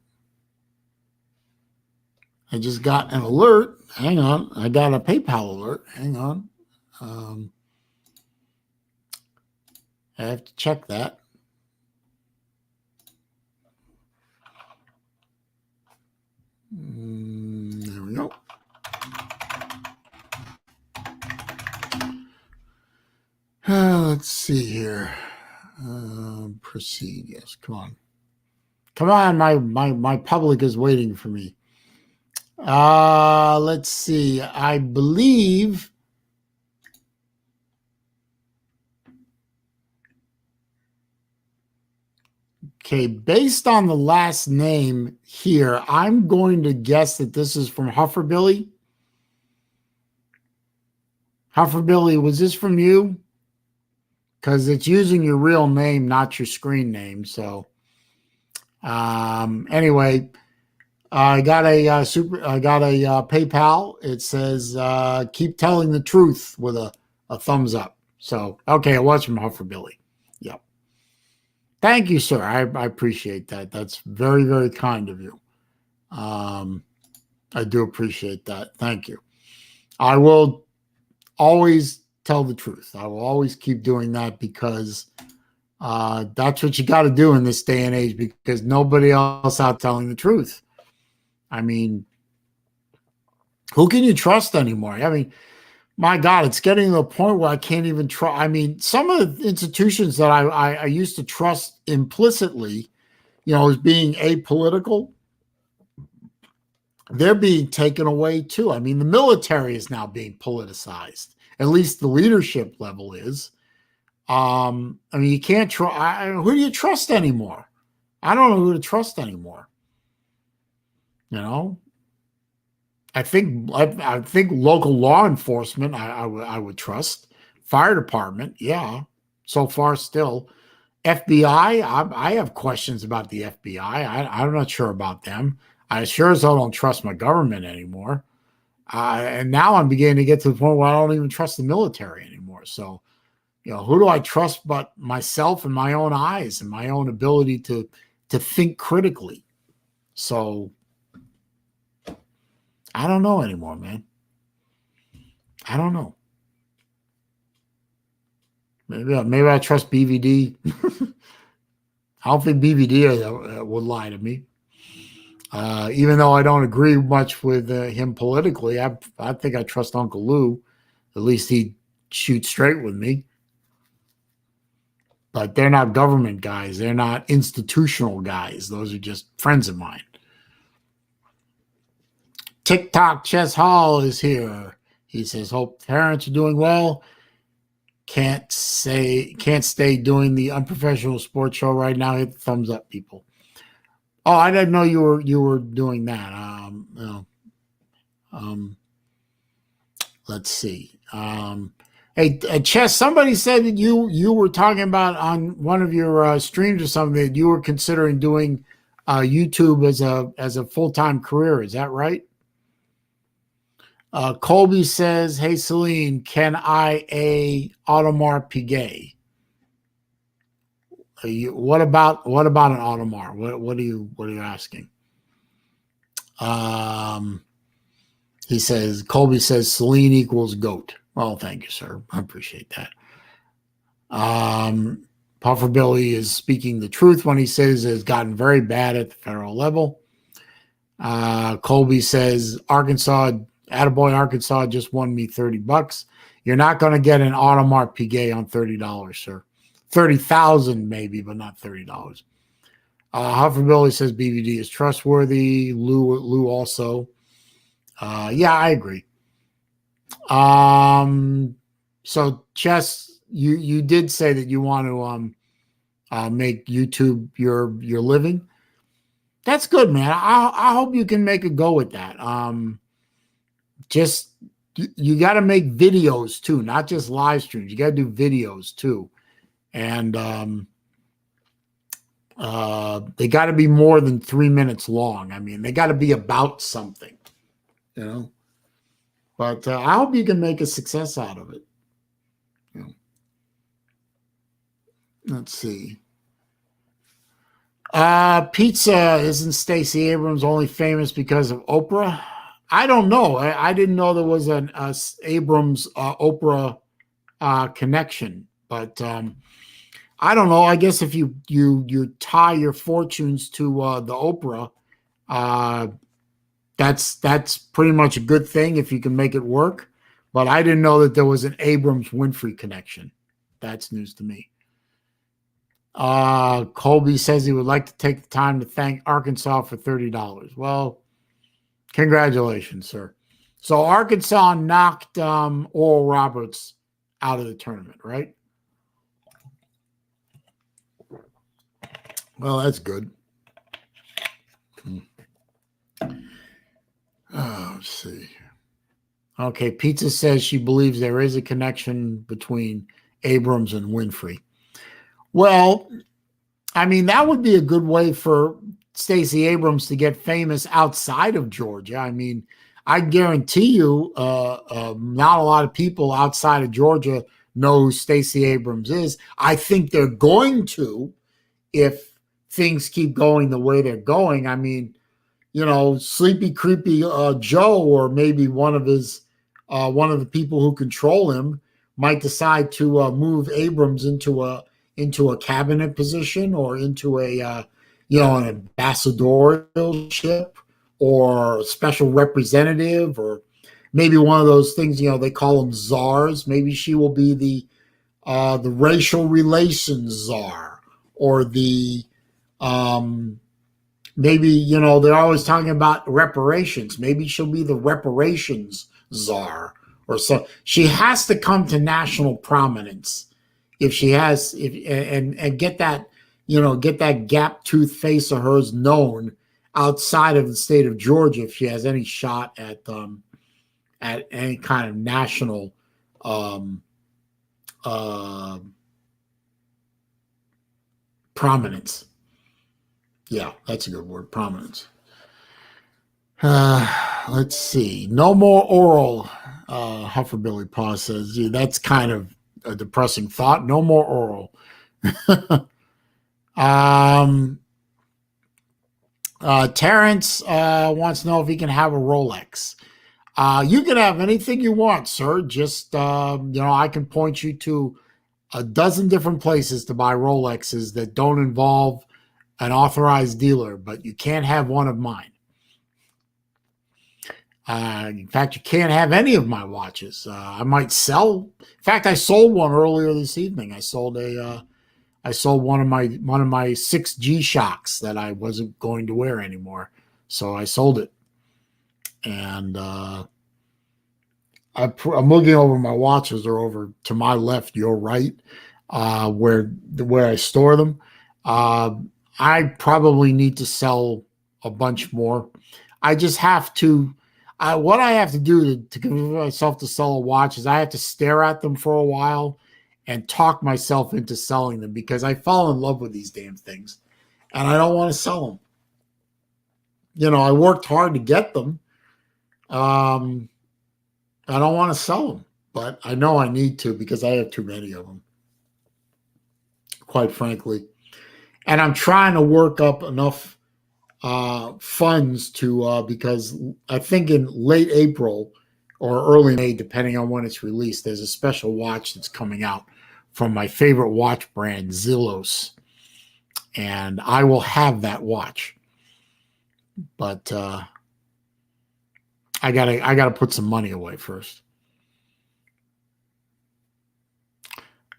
I just got an alert. Hang on. I got a PayPal alert. Hang on. I have to check that. There we go. Let's see here. Proceed. Yes, come on. Come on, my public is waiting for me. Let's see. I believe okay, based on the last name here, I'm going to guess that this is from Hufferbilly. Hufferbilly, was this from you? Because it's using your real name, not your screen name. So, anyway, I got a PayPal. It says keep telling the truth with a thumbs up. So, okay, it was from Hufferbilly. Yep. Thank you, sir. I appreciate that. That's very, very kind of you. I do appreciate that. Thank you. I will always tell the truth. I will always keep doing that because that's what you got to do in this day and age because nobody else out telling the truth. I mean, Who can you trust anymore? I mean, my God, it's getting to the point where I can't even trust. I mean, some of the institutions that I used to trust implicitly, as being apolitical, they're being taken away too. I mean, the military is now being politicized. At least the leadership level is. I mean, you can't trust. Who do you trust anymore? I don't know who to trust anymore. You know, I think local law enforcement I would trust. Fire department, yeah. So far, still. FBI, I have questions about the FBI. I'm not sure about them. I sure as hell don't trust my government anymore. And now I'm beginning to get to the point where I don't even trust the military anymore. So, who do I trust but myself and my own eyes and my own ability to think critically? So I don't know anymore, man. I don't know. Maybe I trust BVD. I don't think BVD would lie to me. Even though I don't agree much with him politically, I think I trust Uncle Lou. At least he'd shoot straight with me. But they're not government guys. They're not institutional guys. Those are just friends of mine. TikTok Chess Hall is here. He says, hope parents are doing well. Can't stay doing the unprofessional sports show right now. Hit the thumbs up, people. Oh, I didn't know you were doing that. Let's see. Hey, Chess, somebody said that you were talking about on one of your streams or something that you were considering doing YouTube as a full-time career. Is that right? Colby says, "Hey Celine, can I Audemars Piguet? What about an Audemars? What are you asking?" Colby says Celine equals GOAT. Well, thank you, sir. I appreciate that. Puffer Billy is speaking the truth when he says it's gotten very bad at the federal level. Colby says Arkansas, attaboy Arkansas just won me $30. You're not going to get an Audemars Piguet on $30, sir. 30,000 maybe, but not $30. Hufferbilly says BVD is trustworthy. Lou also. Yeah, I agree. So Chess, you did say that you want to make YouTube your living. That's good, man. I hope you can make a go with that. Just you got to make videos too, not just live streams. You got to do videos too, and they got to be more than 3 minutes long. I mean, they got to be about something, But I hope you can make a success out of it. Let's see. Pizza, isn't Stacey Abrams only famous because of Oprah? I don't know. I didn't know there was an Abrams Oprah connection, but I don't know. I guess if you tie your fortunes to the Oprah, that's pretty much a good thing if you can make it work. But I didn't know that there was an Abrams Winfrey connection. That's news to me. Colby says he would like to take the time to thank Arkansas for $30. Well, congratulations, sir. So Arkansas knocked Oral Roberts out of the tournament, right? Well, that's good. Let's see. Okay, Pizza says she believes there is a connection between Abrams and Winfrey. Well, I mean, that would be a good way for Stacey Abrams to get famous outside of Georgia. I mean, I guarantee you not a lot of people outside of Georgia know who Stacey Abrams is. I think they're going to if things keep going the way they're going. I mean, Sleepy Creepy Joe, or maybe one of the people who control him, might decide to move Abrams into a cabinet position or into an ambassadorship or special representative or maybe one of those things, they call them czars. Maybe she will be the racial relations czar, or the maybe, they're always talking about reparations. Maybe she'll be the reparations czar or so. She has to come to national prominence if she has, and get that, get that gap tooth face of hers known outside of the state of Georgia if she has any shot at any kind of national um, uh, prominence. Yeah, that's a good word, prominence. Let's see. No more oral. Hufferbilly Paw says, yeah, that's kind of a depressing thought. No more oral. Terrence wants to know if he can have a Rolex. You can have anything you want, sir. Just, I can point you to a dozen different places to buy Rolexes that don't involve an authorized dealer, but you can't have one of mine. In fact, you can't have any of my watches. I might sell. In fact, I sold one earlier this evening. I sold one of my 6G Shocks that I wasn't going to wear anymore, so I sold it. And I'm looking over my watches. They're over to my left, your right, where I store them. I probably need to sell a bunch more. I just have to. What I have to do to convince myself to sell a watch is I have to stare at them for a while and talk myself into selling them, because I fall in love with these damn things and I don't want to sell them. I worked hard to get them. I don't want to sell them, but I know I need to because I have too many of them, quite frankly. And I'm trying to work up enough funds to because I think in late April or early May, depending on when it's released, there's a special watch that's coming out from my favorite watch brand, Zillos, and I will have that watch. But I gotta put some money away first.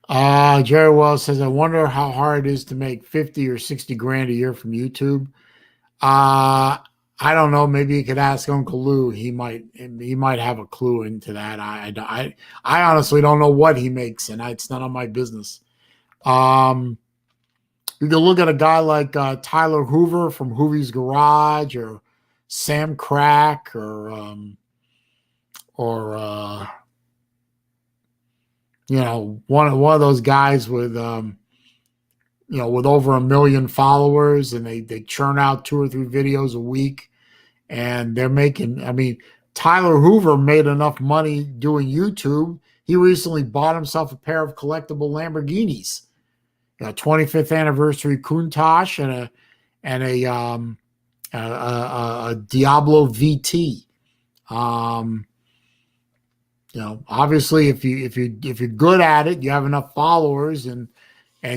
Jerry Wells says, I wonder how hard it is to make 50 or 60 grand a year from YouTube. I don't know. Maybe you could ask Uncle Lou. He might have a clue into that. I honestly don't know what he makes, and it's none of my business. You can look at a guy like Tyler Hoover from Hoovy's Garage, or Sam Crack, or one of those guys with with over 1 million followers, and they churn out 2 or 3 videos a week, and they're making. I mean, Tyler Hoover made enough money doing YouTube. He recently bought himself a pair of collectible Lamborghinis, a 25th anniversary Countach and a Diablo VT. Obviously, if you're good at it, you have enough followers, and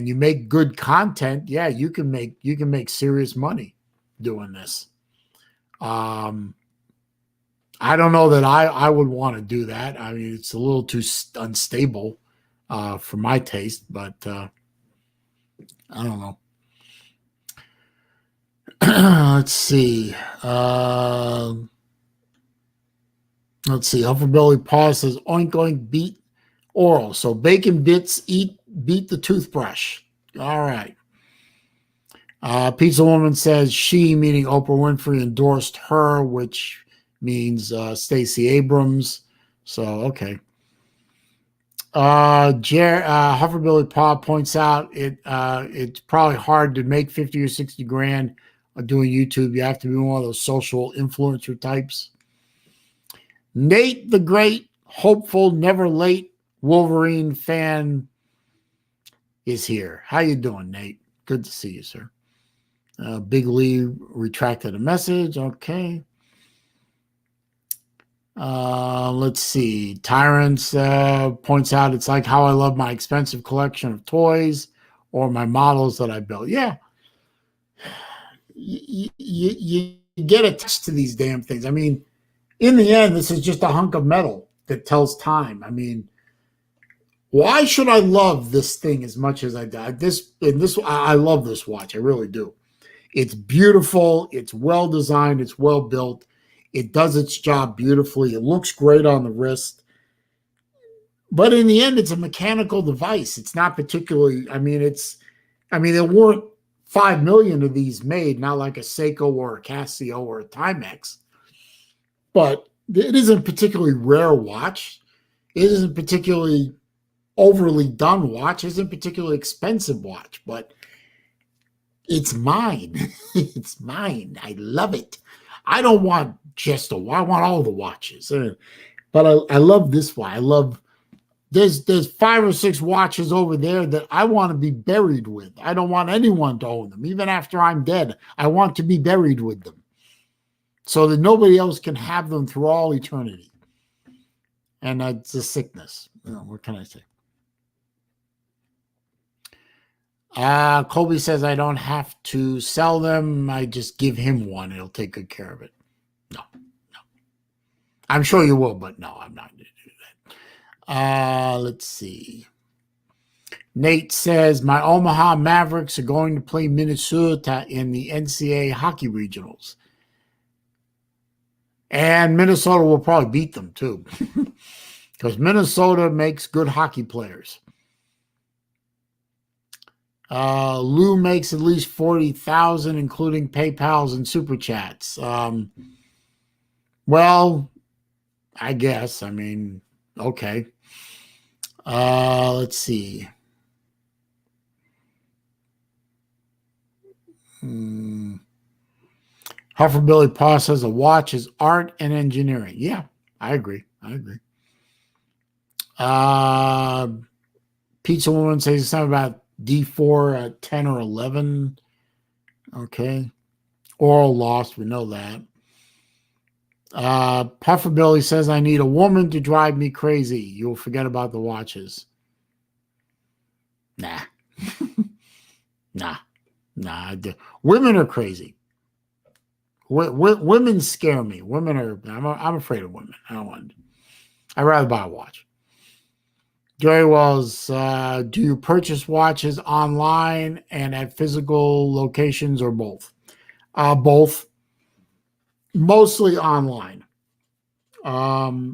you make good content, yeah, you can make serious money doing this. I don't know that I would want to do that. I mean, it's a little too unstable for my taste, but I don't know. Let's see. Hufferbilly Paw says, oink oink, beat oral. So bacon bits beat the toothbrush. All right. Pizza Woman says she, meaning Oprah Winfrey, endorsed her, which means Stacey Abrams. So, okay. Hufferbilly Paw points out it's probably hard to make 50 or 60 grand doing YouTube. You have to be one of those social influencer types. Nate the Great, hopeful, never late Wolverine fan is here. How you doing, Nate? Good to see you, sir. Big Lee retracted a message. Okay. Let's see. Tyrants points out it's like how I love my expensive collection of toys or my models that I built. Yeah. You get attached to these damn things. I mean, in the end, this is just a hunk of metal that tells time. I mean, why should I love this thing as much as I do? I love this watch. I really do. It's beautiful. It's well designed. It's well built. It does its job beautifully. It looks great on the wrist. But in the end, it's a mechanical device. It's not particularly, there weren't 5 million of these made, not like a Seiko or a Casio or a Timex. But it isn't a particularly rare watch. It isn't particularly overly done watch. It isn't a particularly expensive watch, but it's mine. It's mine. I love it. I don't want just I want all the watches. But I love this one. I love there's 5 or 6 watches over there that I want to be buried with. I don't want anyone to own them. Even after I'm dead, I want to be buried with them so that nobody else can have them through all eternity. And it's a sickness. What can I say? Colby says I don't have to sell them. I just give him one. He'll take good care of it. No. I'm sure you will, but no, I'm not going to do that. Let's see. Nate says my Omaha Mavericks are going to play Minnesota in the NCAA hockey regionals. And Minnesota will probably beat them too. Because Minnesota makes good hockey players. Lou makes at least 40,000, including PayPals and super chats. Well, I guess. Okay. Let's see. Hufferbilly Paw says a watch is art and engineering. Yeah, I agree. Pizza Woman says something about D4 at 10 or 11. Okay. Oral lost. We know that. Pufferbilly says, I need a woman to drive me crazy. You'll forget about the watches. Nah. Nah. Women are crazy. Women scare me. I'm afraid of women. I'd rather buy a watch. Jerry Wells, do you purchase watches online and at physical locations or both? Both. Mostly online. I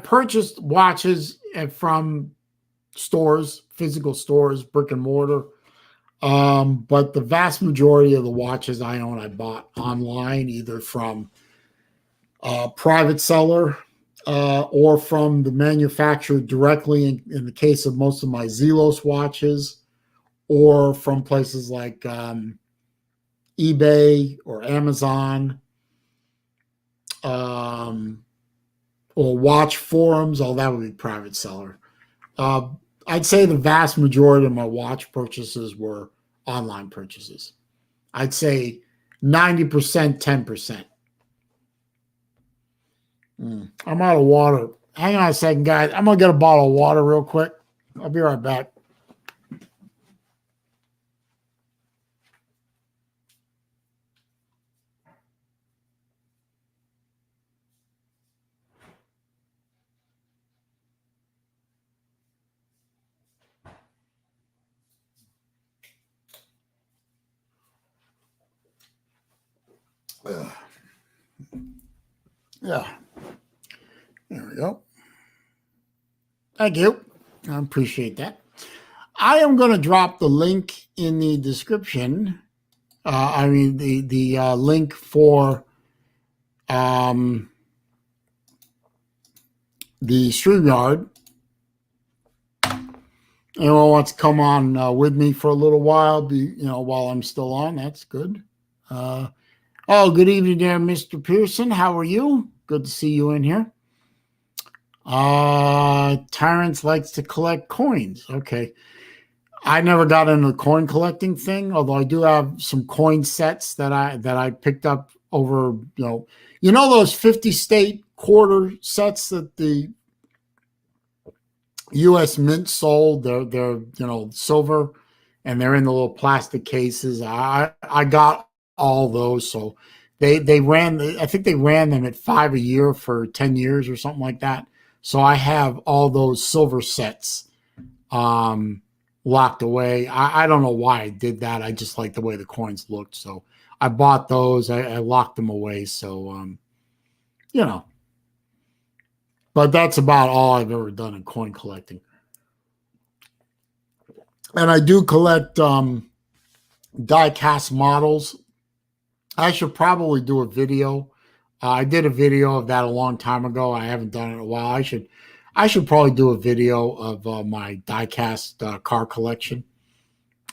purchased watches from stores, physical stores, brick and mortar. But the vast majority of the watches I own, I bought online, either from a private seller or from the manufacturer directly in the case of most of my Zelos watches, or from places like eBay or Amazon, or watch forums. Oh, that would be private seller. I'd say the vast majority of my watch purchases were online purchases. I'd say 90%, 10%. I'm out of water. Hang on a second, guys. I'm going to get a bottle of water real quick. I'll be right back. Yeah. There we go. Thank you. I appreciate that. I am going to drop the link in the description. The link for the StreamYard. Anyone wants to come on with me for a little while, while I'm still on, that's good. Good evening there, Mr. Pearson. How are you? Good to see you in here. Tyrants likes to collect coins. Okay. I never got into the coin collecting thing, although I do have some coin sets that I picked up over, those 50 state quarter sets that the U.S. Mint sold. They're silver, and they're in the little plastic cases. I got all those, so They ran. I think they ran them at 5 a year for 10 years or something like that. So I have all those silver sets locked away. I don't know why I did that. I just like the way the coins looked. So I bought those. I locked them away. So, you know, but that's about all I've ever done in coin collecting. And I do collect die cast models. I should probably do a video. I did a video of that a long time ago. I haven't done it in a while. I should probably do a video of my diecast car collection.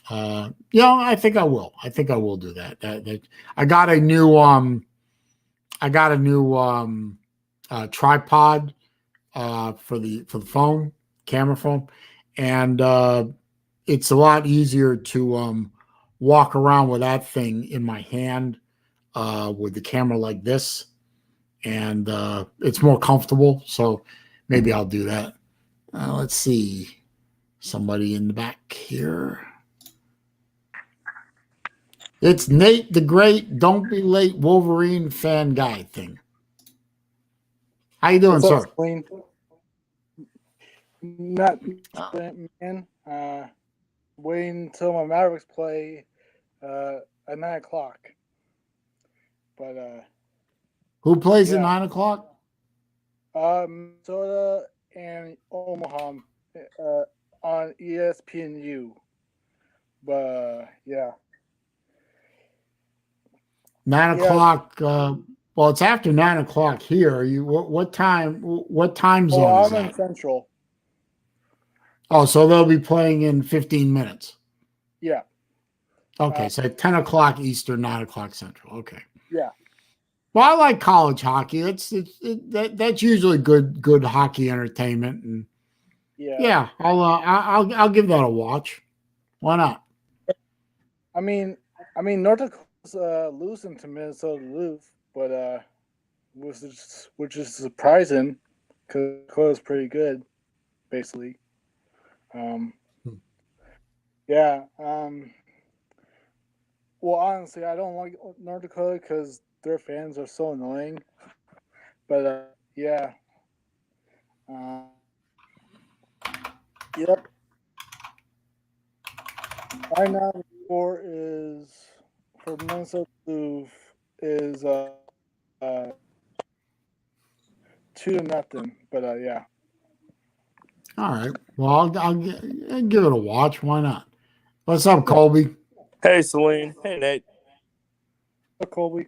I think I will. I think I will do that. I got a new tripod for the phone, camera phone, and it's a lot easier to walk around with that thing in my hand with the camera like this, and it's more comfortable. So maybe I'll do that. Let's see. Somebody in the back here. It's Nate the Great. Don't be late, Wolverine fan guy thing. How you doing, sir? Clean. Not man. Waiting until my Mavericks play at 9:00. But who plays at 9:00? Minnesota and Omaha on ESPNU. But yeah. 9:00. Well, it's after 9:00 here. Are you what time? What time zone is that? I'm in Central. Oh, so they'll be playing in 15 minutes. Yeah. Okay, so 10:00 Eastern, 9:00 Central. Okay. Yeah. Well, I like college hockey. That's usually good hockey entertainment, and yeah, I'll give that a watch. Why not? I mean, North Dakota's losing to Minnesota Duluth, but which is surprising because Dakota's pretty good, basically. Yeah. Well, honestly, I don't like North Dakota because their fans are so annoying. But yeah. Yep. Right now, the score is for Minnesota Duluth is 2-0. But yeah. All right. Well, I'll give it a watch. Why not? What's up, Colby? Hey, Celine. Hey, Nate. Hey, Colby.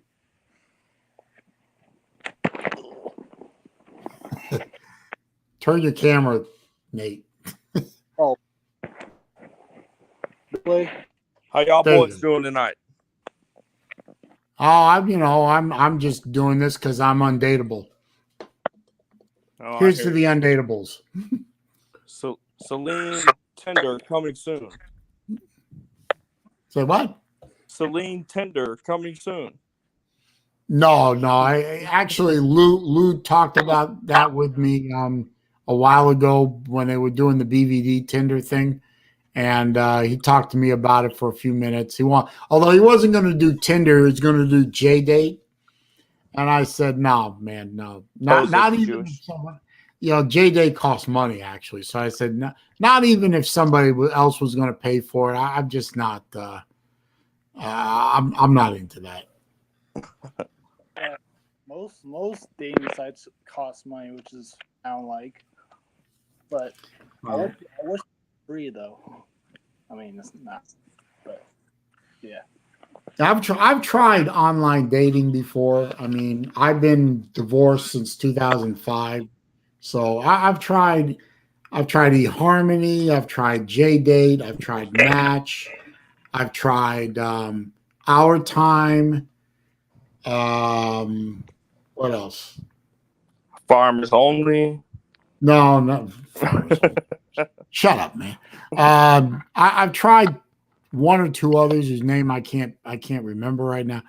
Turn your camera, Nate. Oh. Play. How y'all boys doing tonight? Oh, I'm just doing this because I'm undateable. Oh, here's to the undateables. So, Celine Tender coming soon. Say what? Celine Tender coming soon. No. I actually Lou talked about that with me a while ago when they were doing the BVD Tinder thing, and he talked to me about it for a few minutes. Although he wasn't going to do Tinder, he was going to do JDate, and I said, "No, man, no, not even." JDate costs money actually, so I said, not even if somebody else was going to pay for it. I'm just not. I'm not into that. Most dating sites cost money, which is I don't like. But I wish it was free though. I mean, it's not. But yeah. I've tried online dating before. I mean, I've been divorced since 2005, so I've tried eHarmony, I've tried JDate, I've tried Match, I've tried Our Time. What else? Farmers Only. No. Shut up, man. I've tried one or two others whose name I can't remember right now.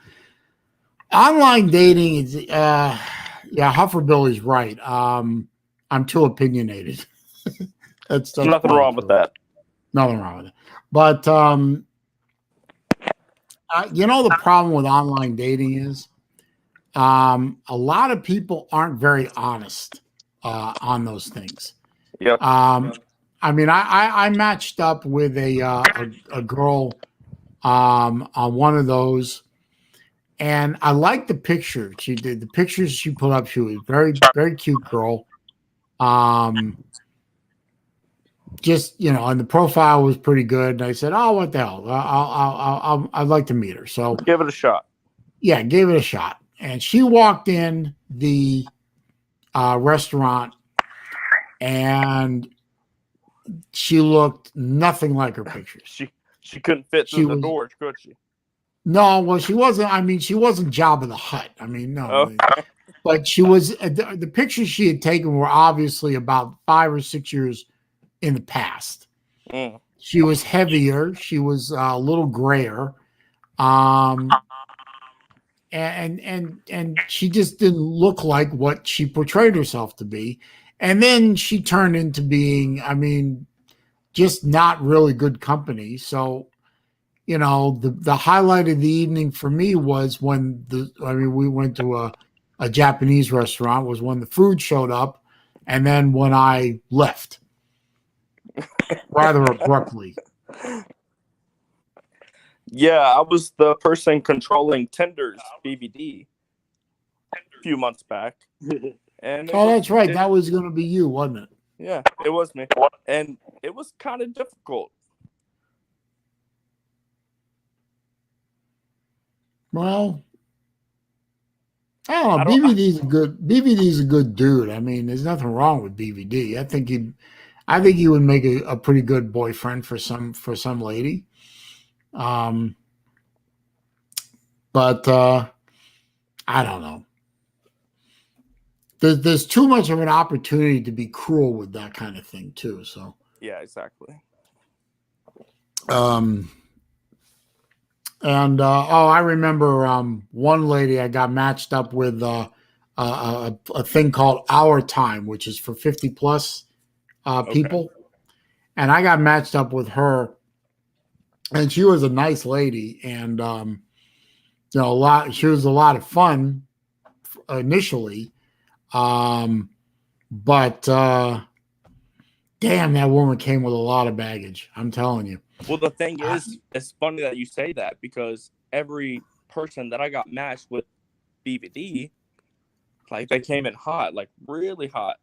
Online dating is Hufferbilly's right. I'm too opinionated. that's nothing wrong with that. Nothing wrong with it. But the problem with online dating is a lot of people aren't very honest on those things. Yep. I mean, I matched up with a girl on one of those, and I liked the picture she did. The pictures she put up, she was very cute girl. Just and the profile was pretty good. And I said, "Oh, what the hell? I'd like to meet her." So Give it a shot. yeah, gave it a shot. And she walked in the restaurant, and she looked nothing like her pictures. She couldn't fit She through the was- doors, could she? No, well, she wasn't. I mean, she wasn't Jabba the Hutt. I mean, no. Oh. But she was. The pictures she had taken were obviously about 5 or 6 years in the past. Mm. She was heavier. She was a little grayer, and she just didn't look like what she portrayed herself to be. And then she turned into being, I mean, just not really good company. So, the highlight of the evening for me was when we went to a Japanese restaurant, was when the food showed up, and then when I left rather abruptly. Yeah, I was the person controlling Tinder's BBD a few months back. And Oh, that's right. That was going to be you, wasn't it? Yeah, it was me. And it was kind of difficult. Well, I don't know. BVD's a good dude. I mean, there's nothing wrong with BVD. I think he would make a pretty good boyfriend for some lady. But I don't know. There's too much of an opportunity to be cruel with that kind of thing too. So Yeah, exactly. I remember one lady I got matched up with a thing called Our Time, which is for 50 plus people, and I got matched up with her, and she was a nice lady, and she was a lot of fun initially, but damn, that woman came with a lot of baggage. I'm telling you. Well, the thing is, it's funny that you say that, because every person that I got matched with BVD, like, they came in hot, like really hot.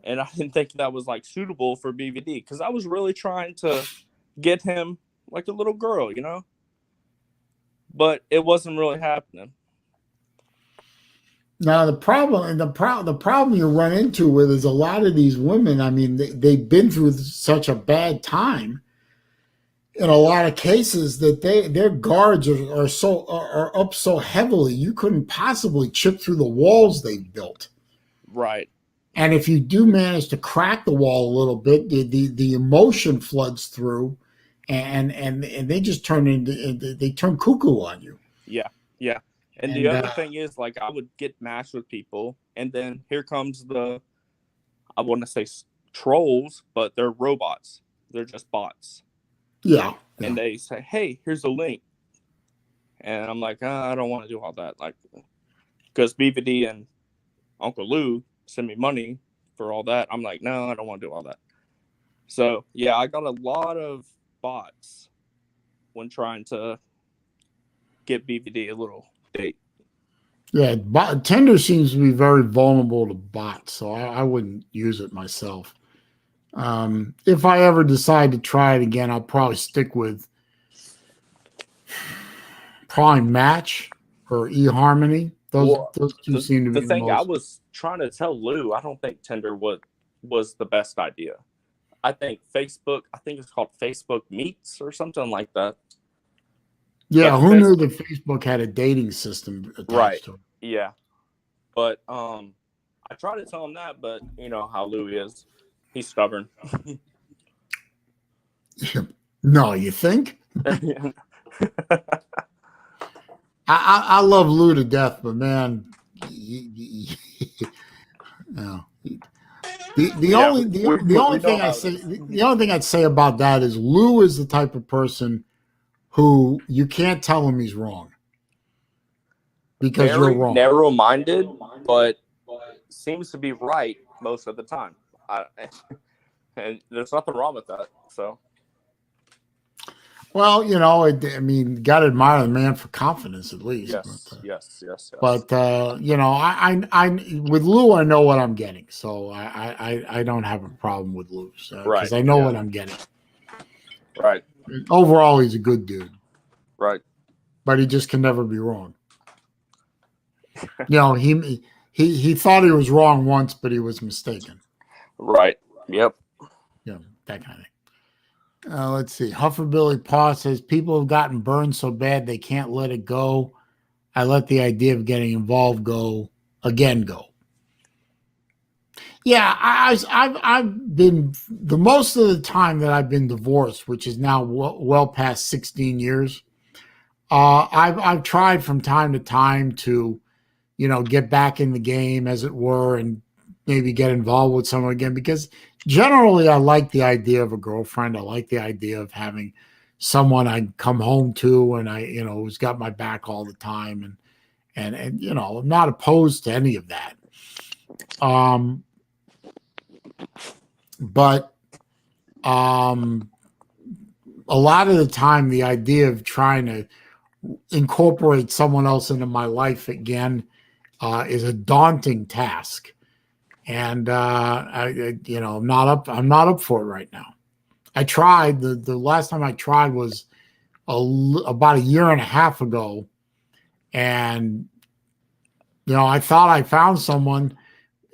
And I didn't think that was like suitable for BVD, because I was really trying to get him like a little girl, but it wasn't really happening. Now the problem you run into with is a lot of these women. I mean, they've been through such a bad time in a lot of cases that their guards are up so heavily you couldn't possibly chip through the walls they've built. Right. And if you do manage to crack the wall a little bit, the emotion floods through, and they just turn cuckoo on you. Yeah. And the other thing is, like, I would get matched with people, and then here comes I want to say trolls, but they're robots. They're just bots. Yeah. And they say, "Hey, here's a link," and I'm like, I don't want to do all that, like, because BVD and Uncle Lou send me money for all that. I'm like, no, I don't want to do all that. So yeah, I got a lot of bots when trying to get BVD a little date. Yeah, Tinder seems to be very vulnerable to bots, so I wouldn't use it myself. If I ever decide to try it again, I'll probably stick with Match or eHarmony. Those two seem to be the thing. most... I was trying to tell Lou, I don't think Tinder was the best idea. I think Facebook. I think it's called Facebook Meets or something like that. Yeah, But who knew that Facebook had a dating system attached to it? Yeah, but I tried to tell him that, but you know how Louis is. He's stubborn. No, you think? I love Lou to death, but man, no. The only thing I'd say about that is Lou is the type of person who you can't tell him he's wrong. because very you're wrong. narrow-minded, but seems to be right most of the time. And there's nothing wrong with that. So, Well, I mean, got to admire the man for confidence at least. yes. But I with Lou, I know what I'm getting, so I don't have a problem with Lou because Right, I know yeah. what I'm getting. Right, Overall, he's a good dude, right. but he just can never be wrong. He thought he was wrong once, but he was mistaken. Right. Yep. That kind of thing. Let's see. Hufferbilly Paw says people have gotten burned so bad they can't let it go. I let the idea of getting involved go. Yeah, I've been the most of the time that I've been divorced, which is now well past 16 years. I've tried from time to time to, get back in the game, as it were, and maybe get involved with someone again, because generally I like the idea of a girlfriend. I like the idea of having someone I come home to and who's got my back all the time, and I'm not opposed to any of that. But a lot of the time, the idea of trying to incorporate someone else into my life again is a daunting task, and I'm not up for it right now. I tried the last time I tried was about a year and a half ago, and I thought I found someone,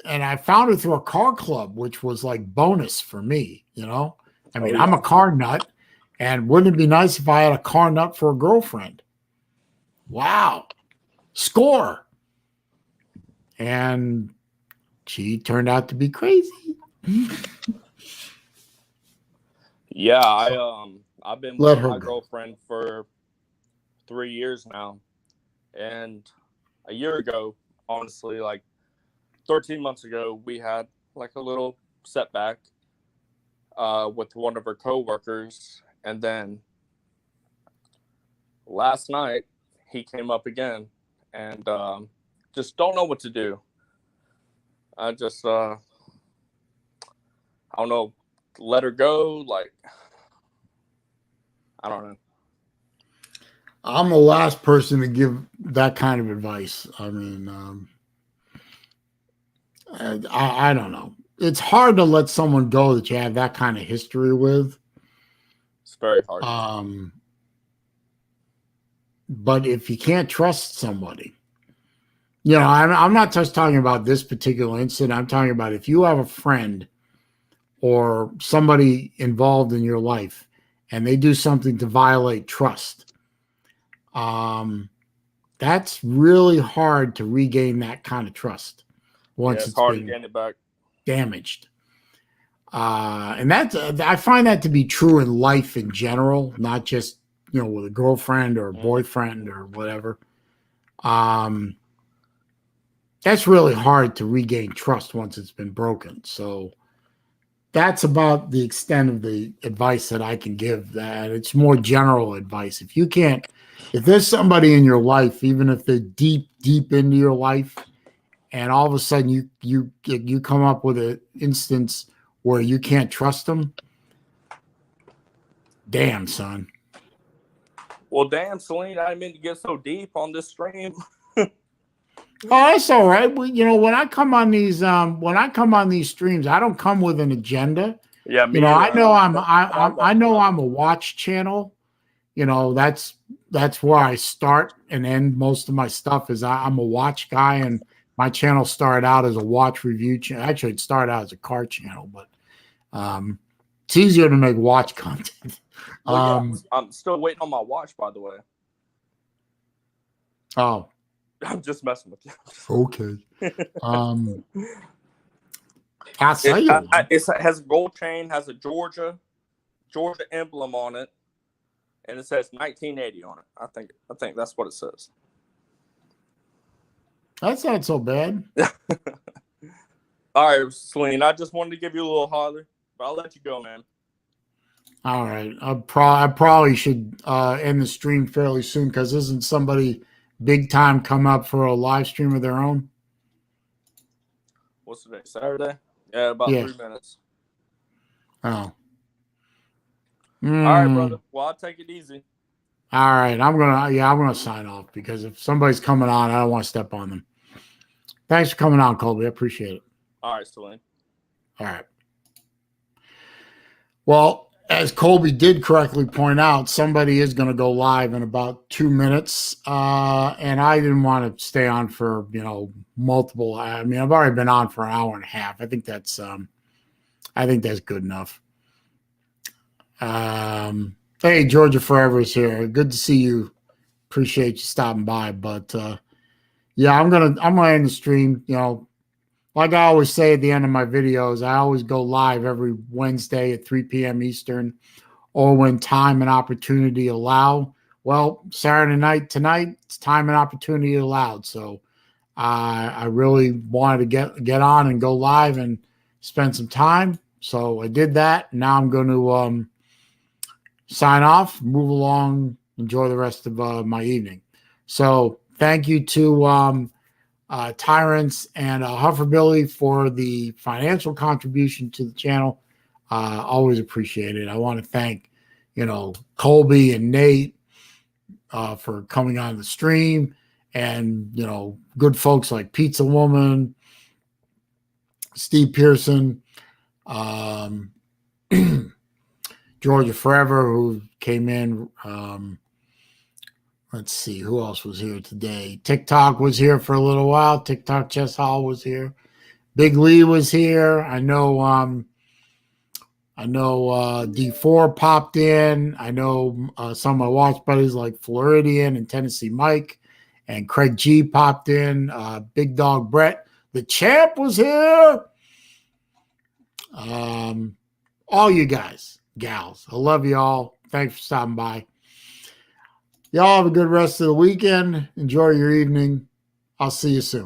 and I found it through a car club, which was like bonus for me. I mean, I'm a car nut, and wouldn't it be nice if I had a car nut for a girlfriend? Wow, score. And she turned out to be crazy. Yeah, I've been with my girlfriend for 3 years now, and a year ago, honestly, like 13 months ago, we had like a little setback with one of her coworkers, and then last night he came up again, and just don't know what to do. I just I don't know, let her go, like I don't know. I'm the last person to give that kind of advice. I mean, I don't know. It's hard to let someone go that you have that kind of history with. It's very hard. But if you can't trust somebody, I'm not just talking about this particular incident. I'm talking about if you have a friend or somebody involved in your life and they do something to violate trust, that's really hard to regain that kind of trust once it's hard to gain it back. Damaged. And I find that to be true in life in general, not just with a girlfriend or a boyfriend or whatever. That's really hard to regain trust once it's been broken. So that's about the extent of the advice that I can give. That it's more general advice. If there's somebody in your life, even if they're deep into your life, and all of a sudden you come up with an instance where you can't trust them, damn, son. Well, damn, Celine, I didn't mean to get so deep on this stream. Oh, that's all right. Well, when I come on these streams, I don't come with an agenda. Yeah, I know I'm a watch channel. That's where I start and end most of my stuff. Is I'm a watch guy, and my channel started out as a watch review channel. Actually, it started out as a car channel, but it's easier to make watch content. Well, I'm still waiting on my watch, by the way. Oh. I'm just messing with you. Okay. I'll say it has a gold chain, has a Georgia emblem on it, and it says 1980 on it. I think that's what it says. That's not so bad. All right, Celine, I just wanted to give you a little holler, but I'll let you go, man. All right. I probably should end the stream fairly soon, because isn't somebody big time come up for a live stream of their own? What's today? Saturday? Yeah, about Yeah. 3 minutes. Oh. All right, brother. Well, I'll take it easy. All right. I'm gonna sign off because if somebody's coming on, I don't want to step on them. Thanks for coming on, Colby. I appreciate it. All right, Celine. All right. Well, as Colby did correctly point out, somebody is going to go live in about 2 minutes. And I didn't want to stay on for, multiple. I mean, I've already been on for an hour and a half. I think that's good enough. Hey, Georgia Forever is here. Good to see you. Appreciate you stopping by. But yeah, I'm gonna end the stream. Like I always say at the end of my videos, I always go live every Wednesday at 3 p.m. Eastern, or when time and opportunity allow. Well, Saturday night tonight, it's time and opportunity allowed. So I really wanted to get on and go live and spend some time. So I did that. Now I'm going to sign off, move along, enjoy the rest of my evening. So thank you to Tyrants and Hufferbilly for the financial contribution to the channel. Always appreciate it. I want to thank, Colby and Nate for coming on the stream, and good folks like Pizza Woman, Steve Pearson, Georgia Forever, who came in. Let's see who else was here today. TikTok was here for a little while. TikTok Chess Hall was here. Big Lee was here. I know D4 popped in. I know some of my watch buddies like Floridian and Tennessee Mike, and Craig G popped in. Big Dog Brett, the champ, was here. All you guys, gals, I love you all. Thanks for stopping by. Y'all have a good rest of the weekend. Enjoy your evening. I'll see you soon.